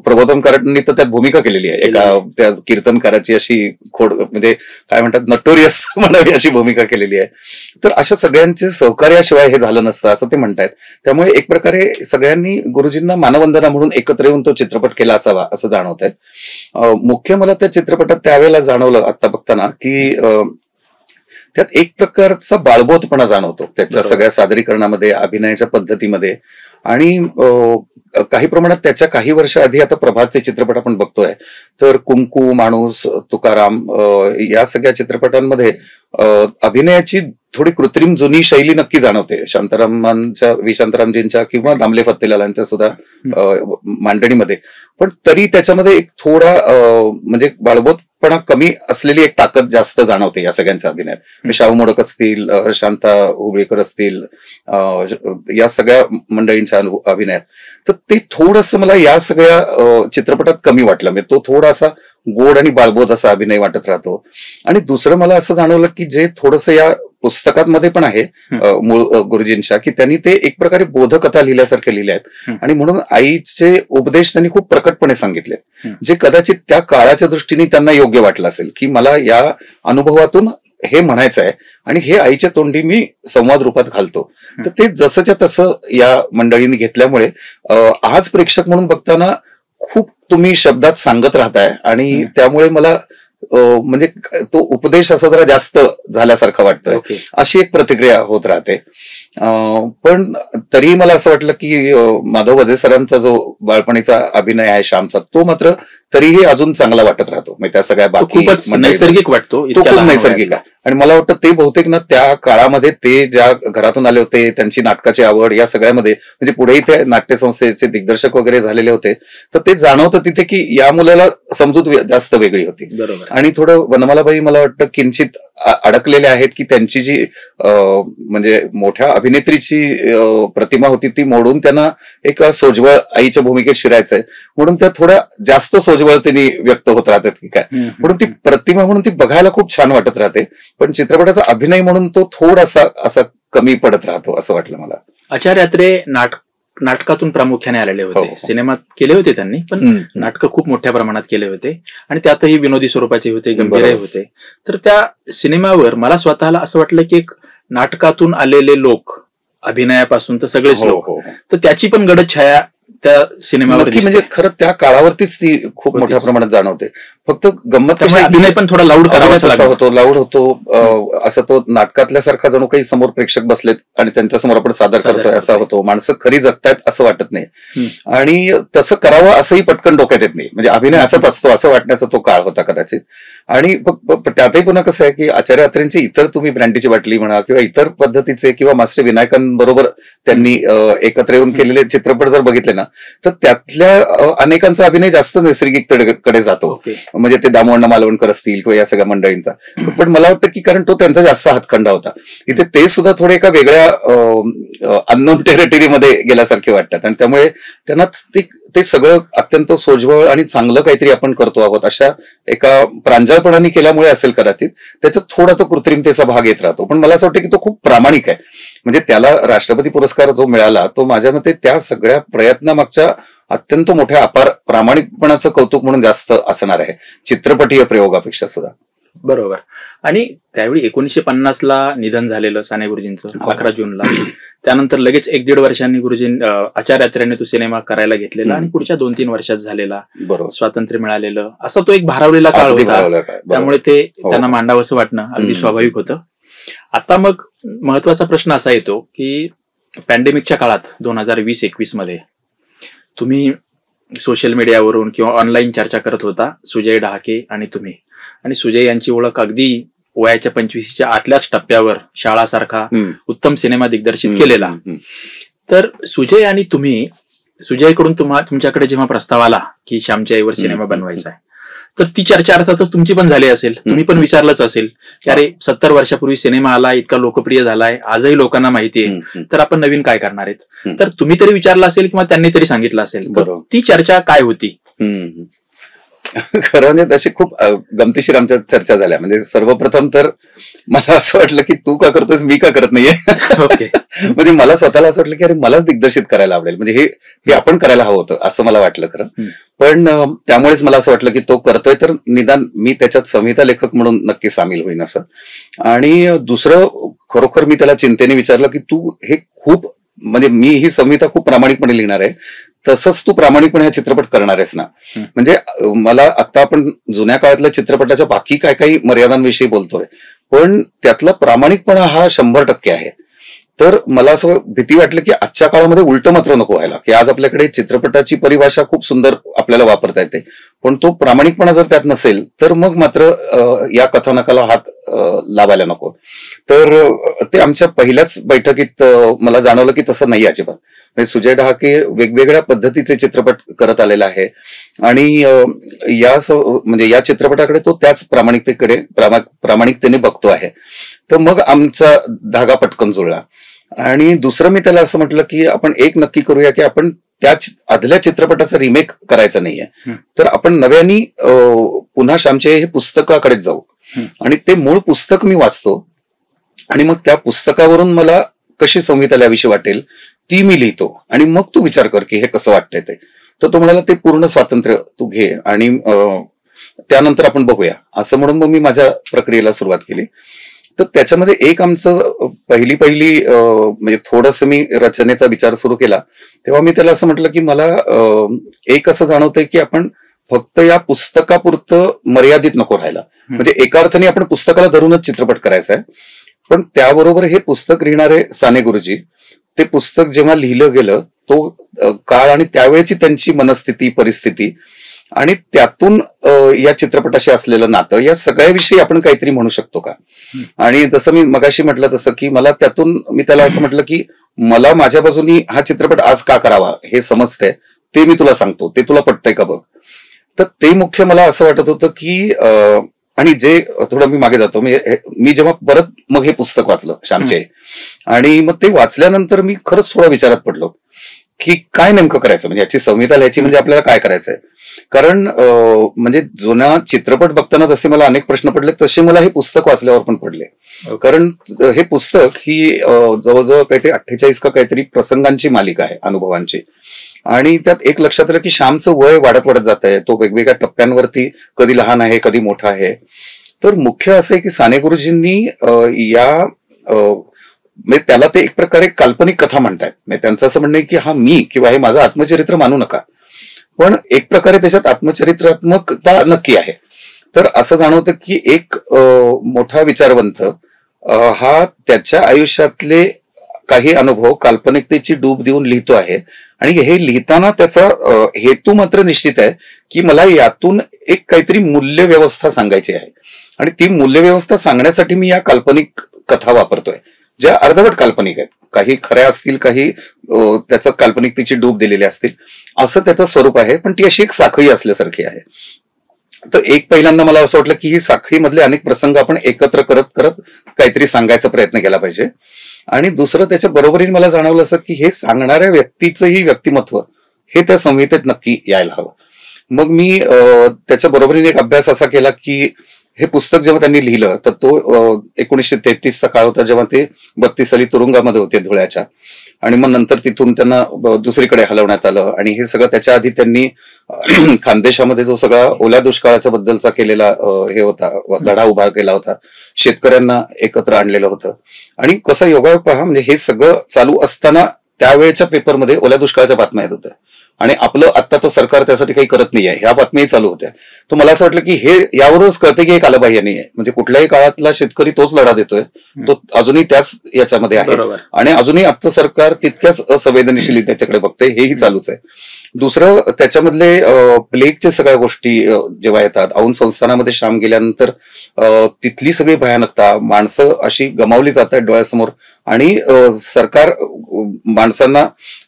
प्रबोधनकारांनी तर त्यात भूमिका केलेली आहे, एका त्या कीर्तनकाराची अशी खोड म्हणजे काय म्हणतात नटोरियस म्हणावी अशी भूमिका केलेली आहे. तर अशा सगळ्यांचे सहकार्याशिवाय हे झालं नसतं असं ते म्हणतायत. त्यामुळे एक प्रकारे सगळ्यांनी गुरुजींना मानवंदना म्हणून एकत्र येऊन तो चित्रपट केला असावा असं जाणवत आहे. मुख्य मला त्या चित्रपटात त्यावेळेला जाणवलं आता बघताना की त्यात एक प्रकारचा बाळबोधपणा जाणवतो त्याच्या बरोबर. सगळ्या सादरीकरणामध्ये, अभिनयाच्या पद्धतीमध्ये. आणि काही प्रमाणात त्याच्या काही वर्ष आधी आता प्रभातचे चित्रपट आपण बघतोय, तर कुंकू, माणूस, तुकाराम या सगळ्या चित्रपटांमध्ये अभिनयाची थोडी कृत्रिम जुनी शैली नक्की जाणवते. शांतारामजींच्या किंवा दामले फत्तेलालांच्या सुद्धा मांडणीमध्ये. पण तरी त्याच्यामध्ये एक थोडा म्हणजे बाळबोधपणा कमी असलेली एक ताकद जास्त जाणवते या सगळ्यांच्या अभिनयात. शाहू मोडक असतील, शांता हुबळीकर असतील, या सगळ्या मंडळींच्या अभिनयात. तर ते थोडंसं मला या सगळ्या चित्रपटात कमी वाटलं. म्हणजे तो थोडासा गोड आणि बाळबोध असा अभिनय वाटत राहतो. आणि दुसरं मला असं जाणवलं की जे थोडंसं या पुस्तकांमध्ये पण आहे मूळ गुरुजींच्या, की त्यांनी ते एक प्रकारे बोधकथा लिहिल्यासारखे लिहिले आहेत. आणि म्हणून आईचे उपदेश त्यांनी खूप प्रकटपणे सांगितले, जे कदाचित त्या काळाच्या दृष्टीने त्यांना योग्य वाटलं असेल, की मला या अनुभवातून हे म्हणायचं आहे आणि हे आईच्या तोंडी मी संवाद रूपात घालतो. तर ते जसंच्या तसं या मंडळींनी घेतल्यामुळे आज प्रेक्षक म्हणून बघताना खूप तुम्ही शब्दात सांगत राहताय आणि त्यामुळे मला म्हणजे तो उपदेश असा जरा जास्त झाल्यासारखं वाटतंय. अशी एक प्रतिक्रिया होत राहते. पण तरीही मला असं वाटलं की माधव वजे सरांचा जो बाळपणीचा अभिनय आहे श्यामचा, तो मात्र तरीही अजून चांगला वाटत राहतो. म्हणजे त्या सगळ्या बाकी नैसर्गिक वाटतो, तो खूप नैसर्गिक आहे. आणि मला वाटतं ते बहुतेक ना त्या काळामध्ये ते ज्या घरातून आले होते, त्यांची नाटकाची आवड या सगळ्यामध्ये, म्हणजे पुढेही ते नाट्यसंस्थेचे दिग्दर्शक वगैरे झालेले होते, तर ते जाणवतं तिथे की या मुलाला समजूत जास्त वेगळी होती. आणि थोडं वनमालाबाई मला वाटतं किंचित अडकलेले आहेत, की त्यांची जी म्हणजे मोठ्या अभिनेत्रीची प्रतिमा होती ती मोडून त्यांना एक सोज्वळ आईच्या भूमिकेत शिरायचंय म्हणून त्या थोड्या जास्त सोज्वळतेने व्यक्त होत राहतात की काय. म्हणून ती प्रतिमा म्हणून ती बघायला खूप छान वाटत राहते, पण चित्रपटाचा अभिनय म्हणून तो थोडासा असा कमी पडत राहतो असं वाटलं मला. आचार्य अत्रे नाटकातून प्रामुख्याने आलेले होते. सिनेमात केले होते त्यांनी, पण नाटकं खूप मोठ्या प्रमाणात केले होते आणि त्यातही विनोदी स्वरूपाचे होते, गंभीरही होते. तर त्या सिनेमावर मला स्वतःला असं वाटलं की एक नाटकातून आलेले लोक, अभिनयापासून तर सगळेच लोक, तर त्याची पण गडद छाया त्या सिनेमावर म्हणजे खरं त्या काळावरतीच ती खूप मोठ्या प्रमाणात जाणवते. फक्त गंमत अभिनय पण थोडा लाऊड करावा होतो, लाऊड होतो. असं तो नाटकातल्या सारखा जणू काही समोर प्रेक्षक बसलेत आणि त्यांच्यासमोर आपण सादर करतोय असा होतो. माणसं खरी जगतायत असं वाटत नाही आणि तसं करावं असंही पटकन डोक्यात येत नाही. म्हणजे अभिनय असाच असतो असं वाटण्याचा तो काळ होता कदाचित. आणि त्यातही पुन्हा कसं आहे की आचार्य अत्रेंची इतर तुम्ही ब्रँडीची बाटली म्हणा किंवा इतर पद्धतीचे किंवा मास्टर विनायकांबरोबर त्यांनी एकत्र येऊन केलेले चित्रपट जर बघितले ना, तर त्यातल्या अनेकांचा अभिनय जास्त नैसर्गिककडे जातो. म्हणजे ते दामोअण्णा मालवणकर असतील किंवा या सगळ्या मंडळींचा. पण मला वाटतं की कारण तो त्यांचा जास्त हातखंडा होता. इथे ते सुद्धा थोडे एका वेगळ्या अननोन टेरिटरीमध्ये गेल्यासारखे वाटतात आणि त्यामुळे त्यांना ते सगळं अत्यंत सोज्वळ आणि चांगलं काहीतरी आपण करतो आहोत अशा एका प्रांजळपणाने केल्यामुळे असेल कदाचित त्याच्यात थोडा तो कृत्रिमतेचा भाग येत राहतो. पण मला असं वाटतं की तो खूप प्रामाणिक आहे. म्हणजे त्याला राष्ट्रपती पुरस्कार जो मिळाला तो माझ्या मते त्या सगळ्या प्रयत्नामागच्या अत्यंत मोठ्या अपार प्रामाणिकपणाचं कौतुक म्हणून जास्त असणार आहे चित्रपटीय प्रयोगापेक्षा सुद्धा. बरोबर. आणि त्यावेळी 1950ला निधन झालेलं साने गुरुजींचं 11 जूनला. त्यानंतर लगेच 1-1.5 वर्षांनी आचार्य अत्रेंनी तो सिनेमा करायला घेतलेला आणि पुढच्या 2-3 वर्षात झालेला, स्वातंत्र्य मिळालेलं, असा तो एक भारावलेला काळ होता. त्यामुळे ते त्यांना मांडावं असं वाटणं अगदी स्वाभाविक होतं. आता मग महत्वाचा प्रश्न असा येतो की पॅन्डेमिकच्या काळात 2020-21 मध्ये तुम्ही सोशल मीडियावरून किंवा ऑनलाईन चर्चा करत होता, सुजय डहाके आणि तुम्ही. आणि सुजय यांची ओळख अगदी वयाच्या 25च्या आतल्याच टप्प्यावर शाळासारखा उत्तम सिनेमा दिग्दर्शित केलेला. तर सुजय आणि तुम्ही, सुजयकडून तुमच्याकडे जेव्हा प्रस्ताव आला की श्यामच्या आईवर सिनेमा बनवायचा आहे, तर ती चर्चा अर्थातच तुमची पण झाली असेल, तुम्ही पण विचारलंच असेल की अरे 70 वर्षापूर्वी सिनेमा आला, इतका लोकप्रिय झालाय, आजही लोकांना माहिती आहे, तर आपण नवीन काय करणार आहेत. तर तुम्ही तरी विचारलं असेल किंवा त्यांनी तरी सांगितलं असेल, तर ती चर्चा काय होती? खरं म्हणजे तशी खूप गमतीशीर आमच्या चर्चा झाल्या. म्हणजे सर्वप्रथम तर मला असं वाटलं की तू का करतोस, मी का करत नाहीये. म्हणजे मला स्वतःला असं वाटलं की अरे मलाच दिग्दर्शित करायला आवडेल, म्हणजे हे आपण करायला हवं होतं असं मला वाटलं खरं. पण त्यामुळेच मला असं वाटलं की तो करतोय तर निदान मी त्याच्यात संहिता लेखक म्हणून नक्की सामील होईन असं. आणि दुसरं खरोखर मी त्याला चिंतेने विचारलं की तू हे खूप, म्हणजे मी ही संहिता खूप प्रामाणिकपणे लिहिणार आहे, तसंच तू प्रामाणिकपणे हा चित्रपट करणार आहेस ना. म्हणजे मला आता आपण जुन्या काळातल्या चित्रपटाच्या बाकी काय काही मर्यादांविषयी बोलतोय, पण त्यातला प्रामाणिकपणा हा 100% आहे. तर मला असं भीती वाटली की आजच्या काळामध्ये उलट मात्र नको व्हायला, की आज आपल्याकडे चित्रपटाची परिभाषा खूप सुंदर आपल्याला वापरता येते, पण तो प्रामाणिकपणा जर त्यात नसेल तर मग मात्र या कथानकाला हात लावायला नको. तर ते आमच्या पहिल्याच बैठकीत मला जाणवलं की तसं नाही अजिबात. म्हणजे सुजय डहाके वेगवेगळ्या पद्धतीचे चित्रपट करत आलेला आहे आणि म्हणजे या चित्रपटाकडे तो त्याच प्रामाणिकतेने बघतो आहे. तर मग आमचा धागा पटकन जुळला. आणि दुसरं मी त्याला असं म्हटलं की आपण एक नक्की करूया की आपण त्याच आदल्या चित्रपटाचा रिमेक करायचा नाहीये, तर आपण नव्यानी पुन्हा श्यामचे हे पुस्तकाकडे जाऊ. आणि ते मूळ पुस्तक मी वाचतो आणि मग त्या पुस्तकावरून मला कशी संहिता लिहावीशी वाटेल ती मी लिहितो आणि मग तू विचार कर की हे कसं वाटतंय ते. तर तो म्हणाला ते पूर्ण स्वातंत्र्य तू घे आणि त्यानंतर आपण बघूया, असं म्हणून मग मी माझ्या प्रक्रियेला सुरुवात केली. तर त्याच्यामध्ये एक आमचं पहिली म्हणजे थोडंसं मी रचनेचा विचार सुरू केला तेव्हा मी त्याला असं म्हटलं की मला एक असं जाणवतंय की आपण फक्त या पुस्तकापुरतं मर्यादित नको राहायला. म्हणजे एका अर्थाने आपण पुस्तकाला धरूनच चित्रपट करायचा आहे, पण त्याबरोबर हे पुस्तक लिहिणारे साने गुरुजी, ते पुस्तक जेव्हा लिहिलं गेलं तो काळ आणि त्यावेळेची त्यांची मनस्थिती परिस्थिती आणि त्यातून या चित्रपटाशी असलेलं नातं, या सगळ्याविषयी आपण काहीतरी म्हणू शकतो का. आणि जसं मी मगाशी म्हटलं तसं की मला त्यातून मी त्याला असं म्हटलं की मला माझ्या बाजूनी हा चित्रपट आज का करावा हे समजतंय, ते मी तुला सांगतो, ते तुला पटतंय का बघ. तर ते मुख्य मला असं वाटत होतं की आणि जे थोडं मी मागे जातो, मी जेव्हा परत मग हे पुस्तक वाचलं श्यामचे आणि मग ते वाचल्यानंतर मी खरंच थोडा विचारात पडलो की काय नेमकं करायचं, म्हणजे याची संहिता लिहायची म्हणजे आपल्याला काय करायचंय. कारण म्हणजे जुना चित्रपट बघताना जसे मला अनेक प्रश्न पडले तसे मला हे पुस्तक वाचल्यावर पण पडले. कारण हे पुस्तक ही जवळजवळ काहीतरी 48 का काहीतरी प्रसंगांची मालिका आहे, अनुभवांची. आणि त्यात एक लक्षात आलं की श्यामचं वय वाढत वाढत जात आहे, तो वेगवेगळ्या टप्प्यांवरती कधी लहान आहे कधी मोठा आहे. तर मुख्य असं आहे की साने गुरुजींनी या म्हणजे त्याला ते एक प्रकारे काल्पनिक कथा म्हणतायत. म्हणजे त्यांचं असं म्हणणं आहे की हा मी किंवा हे माझं आत्मचरित्र मानू नका, पण एक प्रकारे त्याच्यात आत्मचरित्रात्मकता नक्की आहे. तर असं जाणवतं की एक मोठा विचारवंत हा त्याच्या आयुष्यातले काही अनुभव काल्पनिकतेची डूब देऊन लिहितो आहे आणि हे लिहिताना त्याचा हेतू मात्र निश्चित आहे की मला यातून एक काहीतरी मूल्य व्यवस्था सांगायची आहे आणि ती मूल्यव्यवस्था सांगण्यासाठी मी या काल्पनिक कथा वापरतोय, ज्या अर्धवट काल्पनिक आहेत, काही खऱ्या असतील, काही त्याचं काल्पनिकतेची डूब दिलेली असतील, असं त्याचं स्वरूप आहे. पण ती अशी एक साखळी असल्यासारखी आहे. तर एक पहिल्यांदा मला असं वाटलं की ही साखळीमधले अनेक प्रसंग आपण एकत्र करत करत काहीतरी सांगायचा प्रयत्न केला पाहिजे. आणि दुसरं त्याच्या बरोबरीने मला जाणवलं असं की हे सांगणाऱ्या व्यक्तीचंही व्यक्तिमत्व हे त्या संहितेत नक्की यायला हवं. मग मी त्याच्या बरोबरीने एक अभ्यास असा केला की हे पुस्तक जेव्हा त्यांनी लिहिलं तर तो 1933चा काळ होता, जेव्हा ते 32 साली तुरुंगामध्ये होते धुळ्याच्या. आणि मग नंतर तिथून त्यांना दुसरीकडे हलवण्यात आलं आणि हे सगळं त्याच्या आधी त्यांनी खानदेशामध्ये जो सगळा ओल्या दुष्काळाच्या बद्दलचा केलेला हे होता, लढा उभा केला होता, शेतकऱ्यांना एकत्र आणलेलं होतं. आणि कसा योगायोग पहा, म्हणजे हे सगळं चालू असताना त्यावेळेच्या पेपरमध्ये ओल्या दुष्काळाच्या बातम्या येत होत्या आणि आपलं आत्ताचं सरकार त्यासाठी काही करत नाहीये ह्या बातम्याही चालू होत्या. तर मला असं वाटलं की हे यावरूनच कळतं की हे कालबाह्य नाहीये. म्हणजे कुठल्याही काळातला शेतकरी तोच लढा देतोय, तो अजूनही त्याच याच्यामध्ये आहे आणि अजूनही आजचं सरकार तितक्याच असंवेदनशील त्याच्याकडे बघतंय, हेही चालूच आहे. दुसरं त्याच्यामधले प्लेगच्या सगळ्या गोष्टी जेव्हा येतात, औन संस्थानामध्ये श्याम गेल्यानंतर तिथली सगळी भयानकता, माणसं अशी गमावली जात आहेत डोळ्यासमोर आणि सरकार माणसांना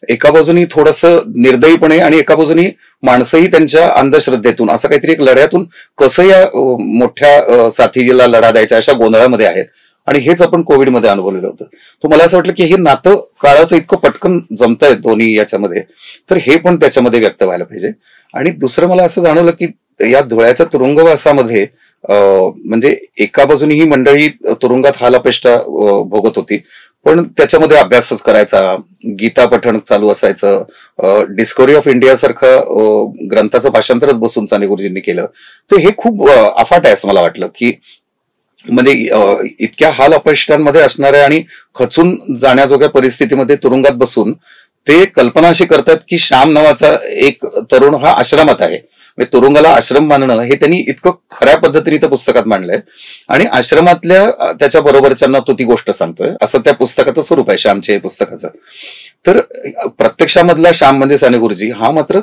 एका बाजूनी थोडंसं निर्दयीपणे आणि एका बाजूनी माणसंही त्यांच्या अंधश्रद्धेतून असं काहीतरी एक लढ्यातून कसं या मोठ्या साथीला लढा द्यायच्या अशा गोंधळामध्ये आहेत. आणि हेच आपण कोविडमध्ये अनुभवलेलं होतं. तर मला असं वाटलं की हे नातं काळाचं इतकं पटकन जमतंय दोन्ही याच्यामध्ये, तर हे पण त्याच्यामध्ये व्यक्त व्हायला पाहिजे. आणि दुसरं मला असं जाणवलं की या धुळ्याच्या तुरुंगवासामध्ये म्हणजे एका बाजूनी ही मंडळी तुरुंगात हालापेष्टा भोगत होती, पण त्याच्यामध्ये अभ्यासच करायचा, गीता पठण चालू असायचं, डिस्कव्हरी ऑफ इंडिया सारखं ग्रंथाचं भाषांतरच बसून साने गुरुजींनी केलं. तर हे खूप अफाट आहे असं मला वाटलं की म्हणजे इतक्या हाल अपयशांमध्ये असणाऱ्या आणि खचून जाण्याजोग्या परिस्थितीमध्ये तुरुंगात बसून ते कल्पना अशी करतात की श्याम नावाचा एक तरुण हा आश्रमात आहे, म्हणजे तुरुंगाला आश्रम मानणं हे त्यांनी इतकं खऱ्या पद्धतीने त्या पुस्तकात मांडलंय. आणि आश्रमातल्या त्याच्या बरोबरच्यांना तो ती गोष्ट सांगतोय, असं त्या पुस्तकाचं स्वरूप आहे श्यामचे पुस्तकाचं. तर प्रत्यक्षामधला श्याम म्हणजे साने गुरुजी हा मात्र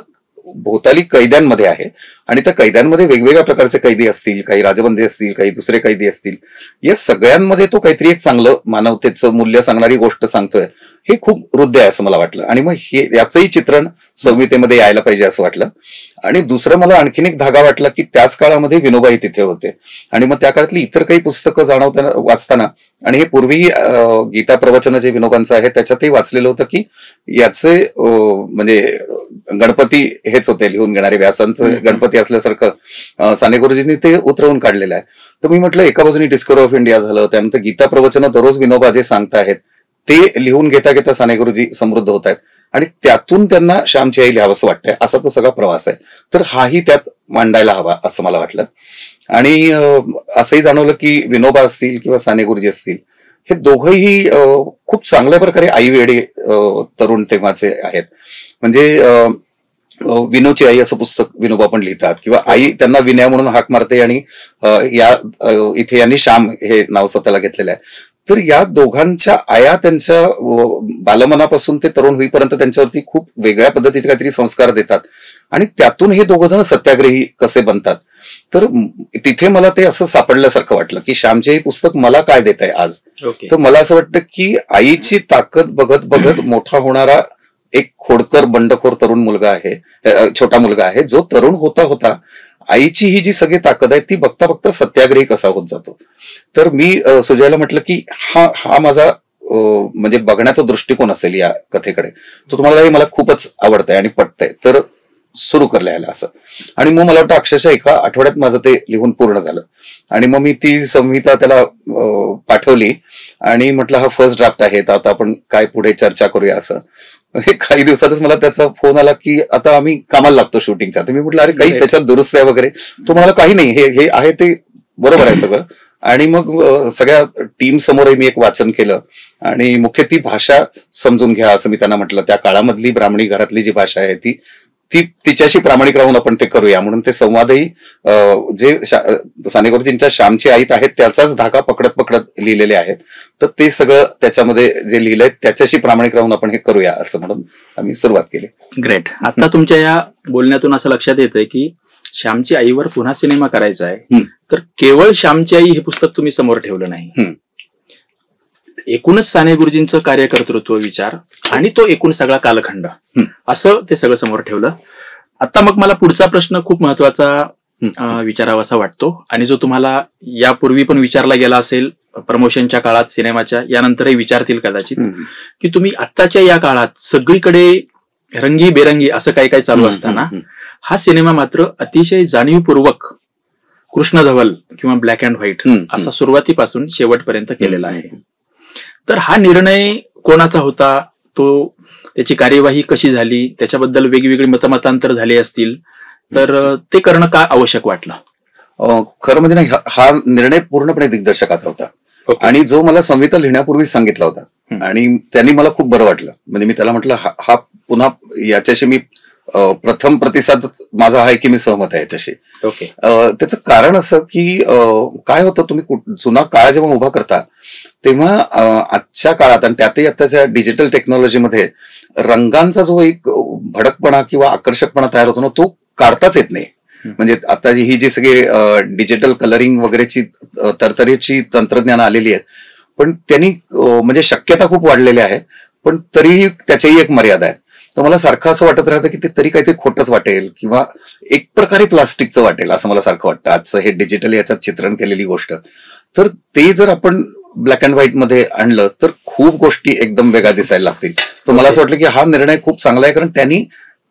भोवताली कैद्यांमध्ये आहे. आणि त्या कैद्यांमध्ये वेगवेगळ्या प्रकारचे कैदी असतील, काही राजबंदी असतील, काही दुसरे कैदी असतील. या सगळ्यांमध्ये तो काहीतरी एक चांगलं मानवतेचं मूल्य सांगणारी गोष्ट सांगतोय. हे खूप हृदय आहे असं मला वाटलं. आणि मग हे याचंही चित्रण संहितेमध्ये यायला पाहिजे असं वाटलं. आणि दुसरं मला आणखीन एक धागा वाटला की त्याच काळामध्ये विनोबाई तिथे होते. आणि मग त्या काळातली इतर काही पुस्तकं जाणवताना वाचताना, आणि हे पूर्वी गीता प्रवचन जे विनोबांचं आहे त्याच्यातही वाचलेलं होतं की याचे म्हणजे गणपती हेच होते लिहून घेणारे, व्यासांचं गणपती असल्यासारखं साने गुरुजींनी ते उतरवून काढलेलं आहे. तर मी म्हटलं एका बाजूनी डिस्कव्हरी ऑफ इंडिया झालं, त्यानंतर गीता प्रवचन दररोज विनोबा जे सांगताहेत ते लिहून घेता घेता साने गुरुजी समृद्ध होत आहेत. आणि त्यातून त्यांना श्यामची आई लिहावंसं वाटतंय, असा तो सगळा प्रवास आहे. तर हाही त्यात मांडायला हवा असं मला वाटलं. आणि असंही जाणवलं की विनोबा असतील किंवा साने गुरुजी असतील हे दोघंही खूप चांगल्या प्रकारे आईवेडे तरुण तेव्हाचे आहेत. म्हणजे विनोची आई असं पुस्तक विनोबा पण लिहितात, किंवा आई त्यांना विनया म्हणून हाक मारते आणि इथे यांनी श्याम हे नाव स्वतःला घेतलेलं आहे. तर या दोघांच्या आया त्यांच्या बालमनापासून ते तरुण होईपर्यंत त्यांच्यावरती खूप वेगळ्या पद्धतीचे काहीतरी संस्कार देतात. आणि त्यातून हे दोघ जण सत्याग्रही कसे बनतात. तर तिथे मला ते असं सापडल्यासारखं वाटलं की श्यामचे हे पुस्तक मला काय देत आहे आज. तर मला असं वाटतं की आईची ताकद बघत बघत मोठा होणारा एक खोडकर बंडखोर तरुण मुलगा आहे, छोटा मुलगा आहे, जो तरुण होता होता आईची ही जी सगळी ताकद आहे ती बघता बघता सत्याग्रही कसा होत जातो. तर मी सुजयला म्हटलं की हा माझा म्हणजे बघण्याचा दृष्टिकोन असेल या कथेकडे, तो तुम्हाला मला खूपच आवडतंय आणि पटतंय, तर सुरू कर लिहायला असं. आणि मग मला वाटतं अक्षरशः एका आठवड्यात माझं ते लिहून पूर्ण झालं. आणि मग मी ती संहिता त्याला पाठवली आणि म्हटलं हा फर्स्ट ड्राफ्ट आहे, तर आता आपण काय पुढे चर्चा करूया असं. काही दिवसातच मला त्याचा फोन आला की आता आम्ही कामाला लागतो शूटिंगचा. तर मी म्हटलं अरे काही त्याच्यात दुरुस्त्या वगैरे, तो म्हणाला काही नाही, हे आहे ते बरोबर आहे सगळं. आणि मग सगळ्या टीम समोरही मी एक वाचन केलं आणि मुख्य ती भाषा समजून घ्या असं मी त्यांना म्हटलं. त्या काळामधली ब्राह्मणी घरातली जी भाषा आहे ती तिच्याशी प्रामाणिक राहून आपण ते करूया म्हणून ते संवादही जे साने गुरुजींच्या श्यामची आईत आहेत त्याचाच धागा पकडत पकडत लिहिलेले आहेत. तर ते सगळं त्याच्यामध्ये जे लिहिलंय त्याच्याशी प्रामाणिक राहून आपण हे करूया असं म्हणून आम्ही सुरुवात केली. ग्रेट. आता तुमच्या या बोलण्यातून असं लक्षात येतंय की श्यामची आईवर पुन्हा सिनेमा करायचा आहे, तर केवळ श्यामची आई हे पुस्तक तुम्ही समोर ठेवलं नाही, एकूणच साने गुरुजींचं कार्यकर्तृत्व, विचार आणि तो एकूण सगळा कालखंड असं ते सगळं समोर ठेवलं. आता मग मला पुढचा प्रश्न खूप महत्वाचा विचारावासा वाटतो आणि जो तुम्हाला यापूर्वी पण विचारला गेला असेल प्रमोशनच्या काळात, सिनेमाच्या यानंतरही विचारतील कदाचित, की तुम्ही आत्ताच्या या काळात सगळीकडे रंगी बेरंगी असं काही काही चालू असताना हा सिनेमा मात्र अतिशय जाणीवपूर्वक कृष्ण धवल किंवा ब्लॅक अँड व्हाईट असा सुरुवातीपासून शेवटपर्यंत केलेला आहे. तर हा निर्णय कोणाचा होता, तो त्याची कार्यवाही कशी झाली, त्याच्याबद्दल वेगवेगळी मतमतांतर झाली असतील, तर ते करणं का आवश्यक वाटलं? खरं म्हणजे नाही, हा निर्णय पूर्णपणे दिग्दर्शकाचा होता. आणि जो मला संहिता लिहिण्यापूर्वी सांगितला होता आणि त्यांनी मला खूप बरं वाटलं. म्हणजे मी त्याला म्हटलं हा पुन्हा याच्याशी मी प्रथम प्रतिसाद माझा आहे की मी सहमत आहे याच्याशी. त्याचं कारण असं की काय होतं, तुम्ही जुना काळ जेव्हा उभा करता तेव्हा आजच्या काळात आणि त्यातही आताच्या डिजिटल टेक्नॉलॉजीमध्ये रंगांचा जो एक भडकपणा किंवा आकर्षकपणा तयार होतो ना, तो काढताच येत नाही. म्हणजे आता ही जी सगळी डिजिटल कलरिंग वगैरेची तरतरीची तंत्रज्ञान आलेली आहेत, पण त्यांनी म्हणजे शक्यता खूप वाढलेल्या आहे, पण तरीही त्याच्याही एक मर्यादा आहे. तर मला सारखं असं वाटत राहतं की ते तरी काहीतरी खोटंच वाटेल किंवा एक प्रकारे प्लास्टिकचं वाटेल असं मला सारखं वाटतं. आजचं हे डिजिटल याच्यात चित्रण केलेली गोष्ट, तर ते जर आपण ब्लॅक अँड व्हाईट मध्ये आणलं तर खूप गोष्टी एकदम वेगळ्या दिसायला लागतील. तर मला असं वाटलं की हा निर्णय खूप चांगला आहे, कारण त्यांनी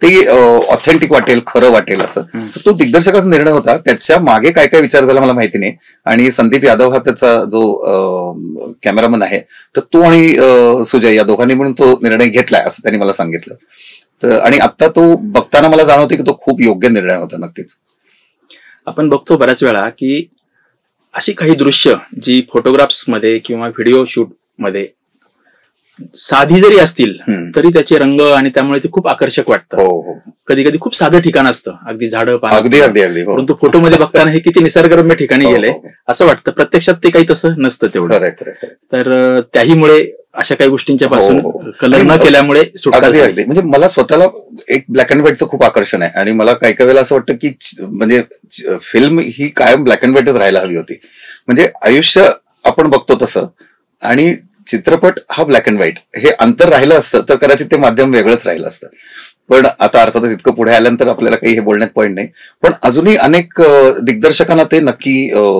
ते ऑथेंटिक वाटेल, खरं वाटेल असं. तर तो दिग्दर्शकाचा निर्णय होता. त्याच्या मागे काय काय विचार झाला मला माहिती नाही. आणि संदीप यादव हा त्याचा जो कॅमेरामन आहे, तर तो आणि सुजय या दोघांनी म्हणून तो निर्णय घेतलाय असं त्यांनी मला सांगितलं. तर आणि आता तो बघताना मला जाणवते की तो खूप योग्य निर्णय होता. नक्कीच आपण बघतो बऱ्याच वेळा की अशी काही दृश्य जी फोटोग्राफ्स मध्ये किंवा व्हिडिओ शूट मध्ये साधी जरी असतील हम्म. तरी त्याचे रंग आणि त्यामुळे ते खूप आकर्षक वाटतं. हो हो कधी कधी खूप साधं ठिकाण असतं, अगदी झाडं अगदी पाणी, अगदी अगदी हो परंतु फोटोमध्ये बघताना हे किती निसर्गरम्य ठिकाणी हो, गेले हो, हो. असं वाटतं. प्रत्यक्षात ते काही तसं नसतं तेवढं. खरंय खरंय खरंय. तर त्याहीमुळे अशा काही गोष्टींच्या पासून हो, हो. कलर न आणि केल्यामुळे सुटका अगदी झाली. अगदी म्हणजे मला स्वतःला एक ब्लॅक अँड व्हाईटचं खूप आकर्षण आहे आणि मला काही काही वेळेला असं वाटतं की म्हणजे फिल्म ही कायम ब्लॅक अँड व्हाईटच राहायला हवी होती. म्हणजे आयुष्य आपण बघतो तसं आणि चित्रपट हा ब्लॅक अँड व्हाईट हे अंतर राहिलं असतं तर कदाचित ते माध्यम वेगळंच राहिलं असतं. पण आता अर्थातच इतकं पुढे आल्यानंतर आपल्याला काही हे बोलण्यात पॉईंट नाही. पण अजूनही अनेक दिग्दर्शकांना ते नक्की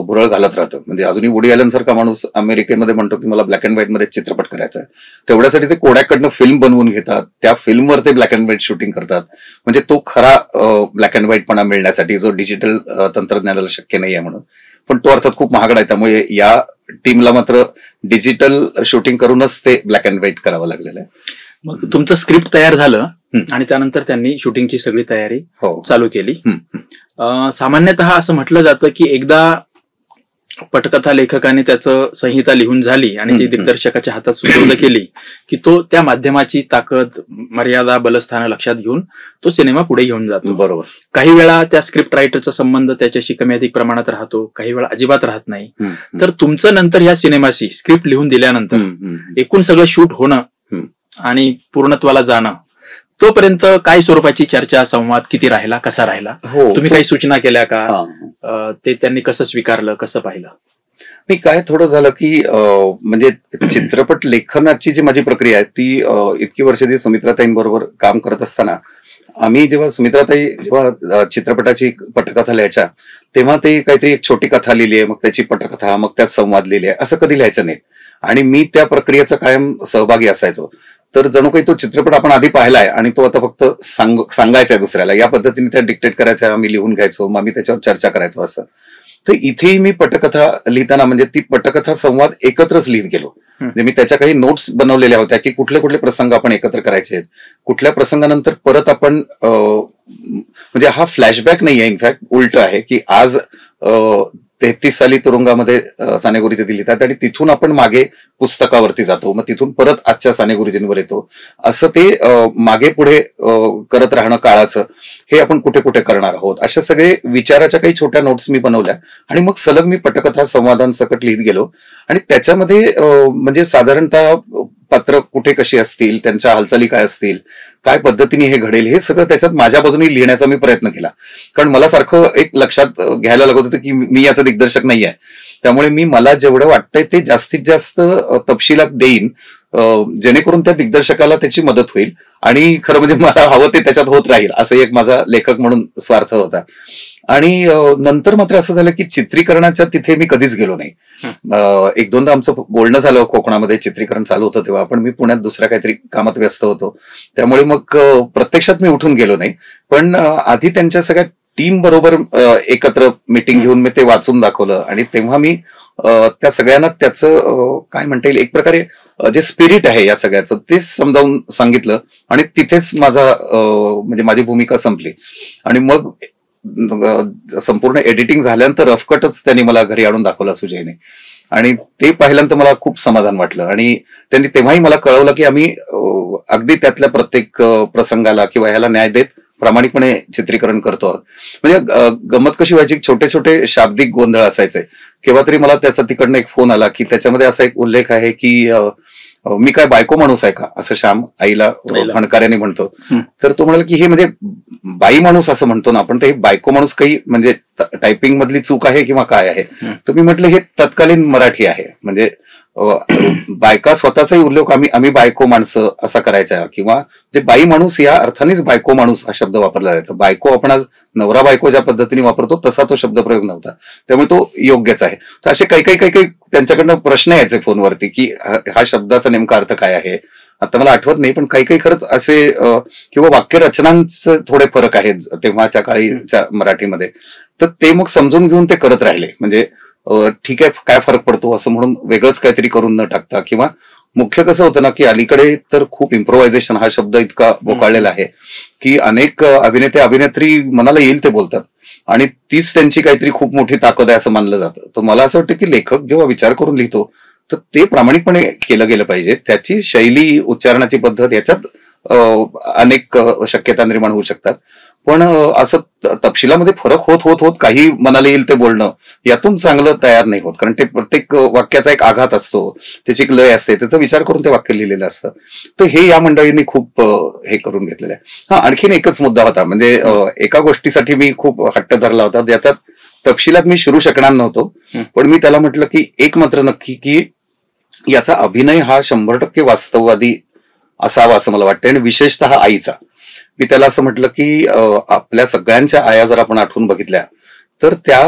भुरळ घालत राहतं. म्हणजे अजूनही वुडी ॲलन सारखा माणूस अमेरिकेमध्ये म्हणतो की मला ब्लॅक अँड व्हाईट मध्ये चित्रपट करायचा आहे. तेवढ्यासाठी ते कोडॅककडनं फिल्म बनवून घेतात, त्या फिल्मवर ते ब्लॅक अँड व्हाईट शूटिंग करतात. म्हणजे तो खरा ब्लॅक अँड व्हाईटपणा मिळण्यासाठी जो डिजिटल तंत्रज्ञानाला शक्य नाही आहे म्हणून. पण तो अर्थात खूप महागडा आहे. त्यामुळे या टीमला मात्र डिजिटल शूटिंग करूनच ते ब्लॅक अँड व्हाईट करावं लागलेलं आहे. मग तुमचं स्क्रिप्ट तयार झालं आणि त्यानंतर त्यांनी शूटिंगची सगळी तयारी हो चालू केली. हम्म. सामान्यतः असं म्हटलं जातं की एकदा पटकथा लेखकाने त्याचं संहिता लिहून झाली आणि ती दिग्दर्शकाच्या हातात सुपूर्द केली की तो त्या माध्यमाची ताकद, मर्यादा, बलस्थानं लक्षात घेऊन तो सिनेमा पुढे घेऊन जातो. बरोबर. काही वेळा त्या स्क्रिप्ट रायटरचा संबंध त्याच्याशी कमी अधिक प्रमाणात राहतो, काही वेळा अजिबात राहत नाही. तर तुमचं नंतर ह्या सिनेमाशी स्क्रिप्ट लिहून दिल्यानंतर एकूण सगळं शूट होणं आणि पूर्णत्वाला जाणं तोपर्यंत काय स्वरूपाची चर्चा, संवाद किती राहिला, कसा राहिला, हो तुम्ही काही सूचना केल्या का, हा. ते त्यांनी कसं स्वीकारलं, कसं पाहिलं? नाही काय थोडं झालं की म्हणजे चित्रपट लेखनाची जी माझी प्रक्रिया आहे ती इतकी वर्ष ती सुमित्राताईंबरोबर काम करत असताना आम्ही जेव्हा सुमित्राताई जेव्हा चित्रपटाची पटकथा लिहायच्या तेव्हा ते काहीतरी एक छोटी कथा लिहिली आहे, मग त्याची पटकथा, मग त्यात संवाद लिहिले आहे, असं कधी लिहायचं नाही. आणि मी त्या प्रक्रियेचा कायम सहभागी असायचो. तर जणू काही तो चित्रपट आपण आधी पाहिलाय आणि तो आता फक्त सांगायचा आहे दुसऱ्याला, या पद्धतीने त्या डिक्टेट करायच्या, आम्ही लिहून घ्यायचो, मग आम्ही त्याच्यावर चर्चा करायचो असं. तर इथेही मी पटकथा लिहिताना म्हणजे ती पटकथा संवाद एकत्रच लिहित गेलो. म्हणजे मी त्याच्या काही नोट्स बनवलेल्या होत्या की कुठले कुठले प्रसंग आपण एकत्र करायचे आहेत, कुठल्या प्रसंगानंतर परत आपण म्हणजे हा फ्लॅशबॅक नाही आहे, इनफॅक्ट उलट आहे की आज 33 साली तुरुंगामध्ये साने गुरुजी लिहितात आणि तिथून आपण मागे पुस्तकावरती जातो, मग तिथून परत आजच्या साने गुरुजींवर येतो. असं ते मागे पुढे करत राहणं काळाचं हे आपण कुठे कुठे करणार आहोत, अशा सगळे विचाराच्या काही छोट्या नोट्स मी बनवल्या आणि मग सलग मी पटकथा संवादांसकट लिहित गेलो. आणि त्याच्यामध्ये म्हणजे साधारणतः पात्र कुठे कशी असतील, त्यांच्या हालचाली काय असतील, काय पद्धतीने हे घडेल, हे सगळं त्याच्यात माझ्या बाजूने लिहिण्याचा मी प्रयत्न केला. कारण मला सारखं एक लक्षात घ्यायला लागत होतं की मी याचा दिग्दर्शक नाही आहे. त्यामुळे मी मला जेवढं वाटतंय ते जास्तीत जास्त तपशिलात देईन जेणेकरून त्या दिग्दर्शकाला त्याची मदत होईल आणि खरं म्हणजे मला हवं ते त्याच्यात होत राहील, असं एक माझा लेखक म्हणून स्वार्थ होता. आणि नंतर मात्र असं झालं की चित्रीकरणाच्या तिथे मी कधीच गेलो नाही. एक दोनदा आमचं बोलणं झालं, कोकणामध्ये चित्रीकरण चालू होतं तेव्हा, पण मी पुण्यात दुसऱ्या काहीतरी कामात व्यस्त होतो, त्यामुळे मग प्रत्यक्षात मी उठून गेलो नाही. पण आधी त्यांच्या सगळ्या टीम बरोबर एकत्र मीटिंग घेऊन मी ते वाचून दाखवलं आणि तेव्हा मी त्या सगळ्यांना त्याचं काय म्हणता येईल एक प्रकारे जे स्पिरिट आहे या सगळ्याचं ते समजावून सांगितलं आणि तिथेच म्हणजे माझी भूमिका संपली. आणि मग संपूर्ण एडिटिंग झाल्यानंतर रफकटच त्यांनी मला घरी आणून दाखवला सुजयने आणि ते पाहिल्यानंतर मला खूप समाधान वाटलं. आणि त्यांनी तेव्हाही मला कळवलं की आम्ही अगदी त्यातल्या प्रत्येक प्रसंगाला किंवा ह्याला न्याय देत प्रामाणिकपणे चित्रीकरण करतो. म्हणजे गंमत कशी व्हायची, छोटे छोटे शाब्दिक गोंधळ असायचे. केव्हा तरी मला त्याचा तिकडनं एक फोन आला की त्याच्यामध्ये असा एक उल्लेख आहे की मी काय बायको माणूस आहे का, असं श्याम आईला फणकार्याने म्हणतो. तर तो म्हणाला की हे म्हणजे बाई माणूस असं म्हणतो ना आपण, तर हे बायको माणूस काही म्हणजे टायपिंग मधली चूक आहे किंवा काय आहे. तर मी म्हटलं हे तत्कालीन मराठी आहे, म्हणजे बायका स्वतःचाही उल्लेख आम्ही बायको माणसं असा करायचा किंवा म्हणजे बाई माणूस या अर्थानेच बायको माणूस हा शब्द वापरला जायचा. बायको आपण आज नवरा बायको ज्या पद्धतीने वापरतो तसा तो शब्दप्रयोग नव्हता, त्यामुळे तो योग्यच आहे. तर असे काही त्यांच्याकडनं प्रश्न यायचे फोनवरती की हा शब्दाचा नेमका अर्थ काय आहे. आता मला आठवत नाही, पण काही खरंच असे किंवा वाक्यरचनांचे थोडे फरक आहेत तेव्हाच्या काळीच्या मराठीमध्ये. तर ते मग समजून घेऊन ते करत राहिले. म्हणजे ठीक आहे काय फरक पडतो असं म्हणून वेगळंच काहीतरी करून न टाकता. किंवा मुख्य कसं होतं ना की अलीकडे तर खूप इम्प्रोव्हायझेशन हा शब्द इतका बोकाळलेला आहे की अनेक अभिनेते अभिनेत्री मनाला येईल ते बोलतात आणि तीच त्यांची काहीतरी खूप मोठी ताकद आहे असं मानलं जातं. तर मला असं वाटतं की लेखक जेव्हा विचार करून लिहितो तर ते प्रामाणिकपणे केलं गेलं पाहिजे. त्याची शैली, उच्चारणाची पद्धत याच्यात अनेक शक्यता निर्माण होऊ शकतात. पण असं तपशिलामध्ये फरक होत होत होत काही मनाला येईल ते बोलणं यातून चांगलं तयार नाही होत. कारण ते प्रत्येक वाक्याचा एक आघात असतो, त्याची एक लय असते, त्याचा विचार करून ते वाक्य लिहिलेलं असतं. तर हे या मंडळींनी खूप हे करून घेतलेलं आहे. हा, आणखीन एकच मुद्दा होता, म्हणजे एका गोष्टीसाठी मी खूप हट्ट धरला होता, ज्याच्यात तपशिलात मी शिरू शकणार नव्हतो. पण मी त्याला म्हटलं की एक मात्र नक्की की याचा अभिनय हा 100% वास्तववादी असावा असं मला वाटतं, आणि विशेषतः आईचा. मी त्याला असं म्हटलं की आपल्या सगळ्यांच्या आया जर आपण आठवून बघितल्या तर त्या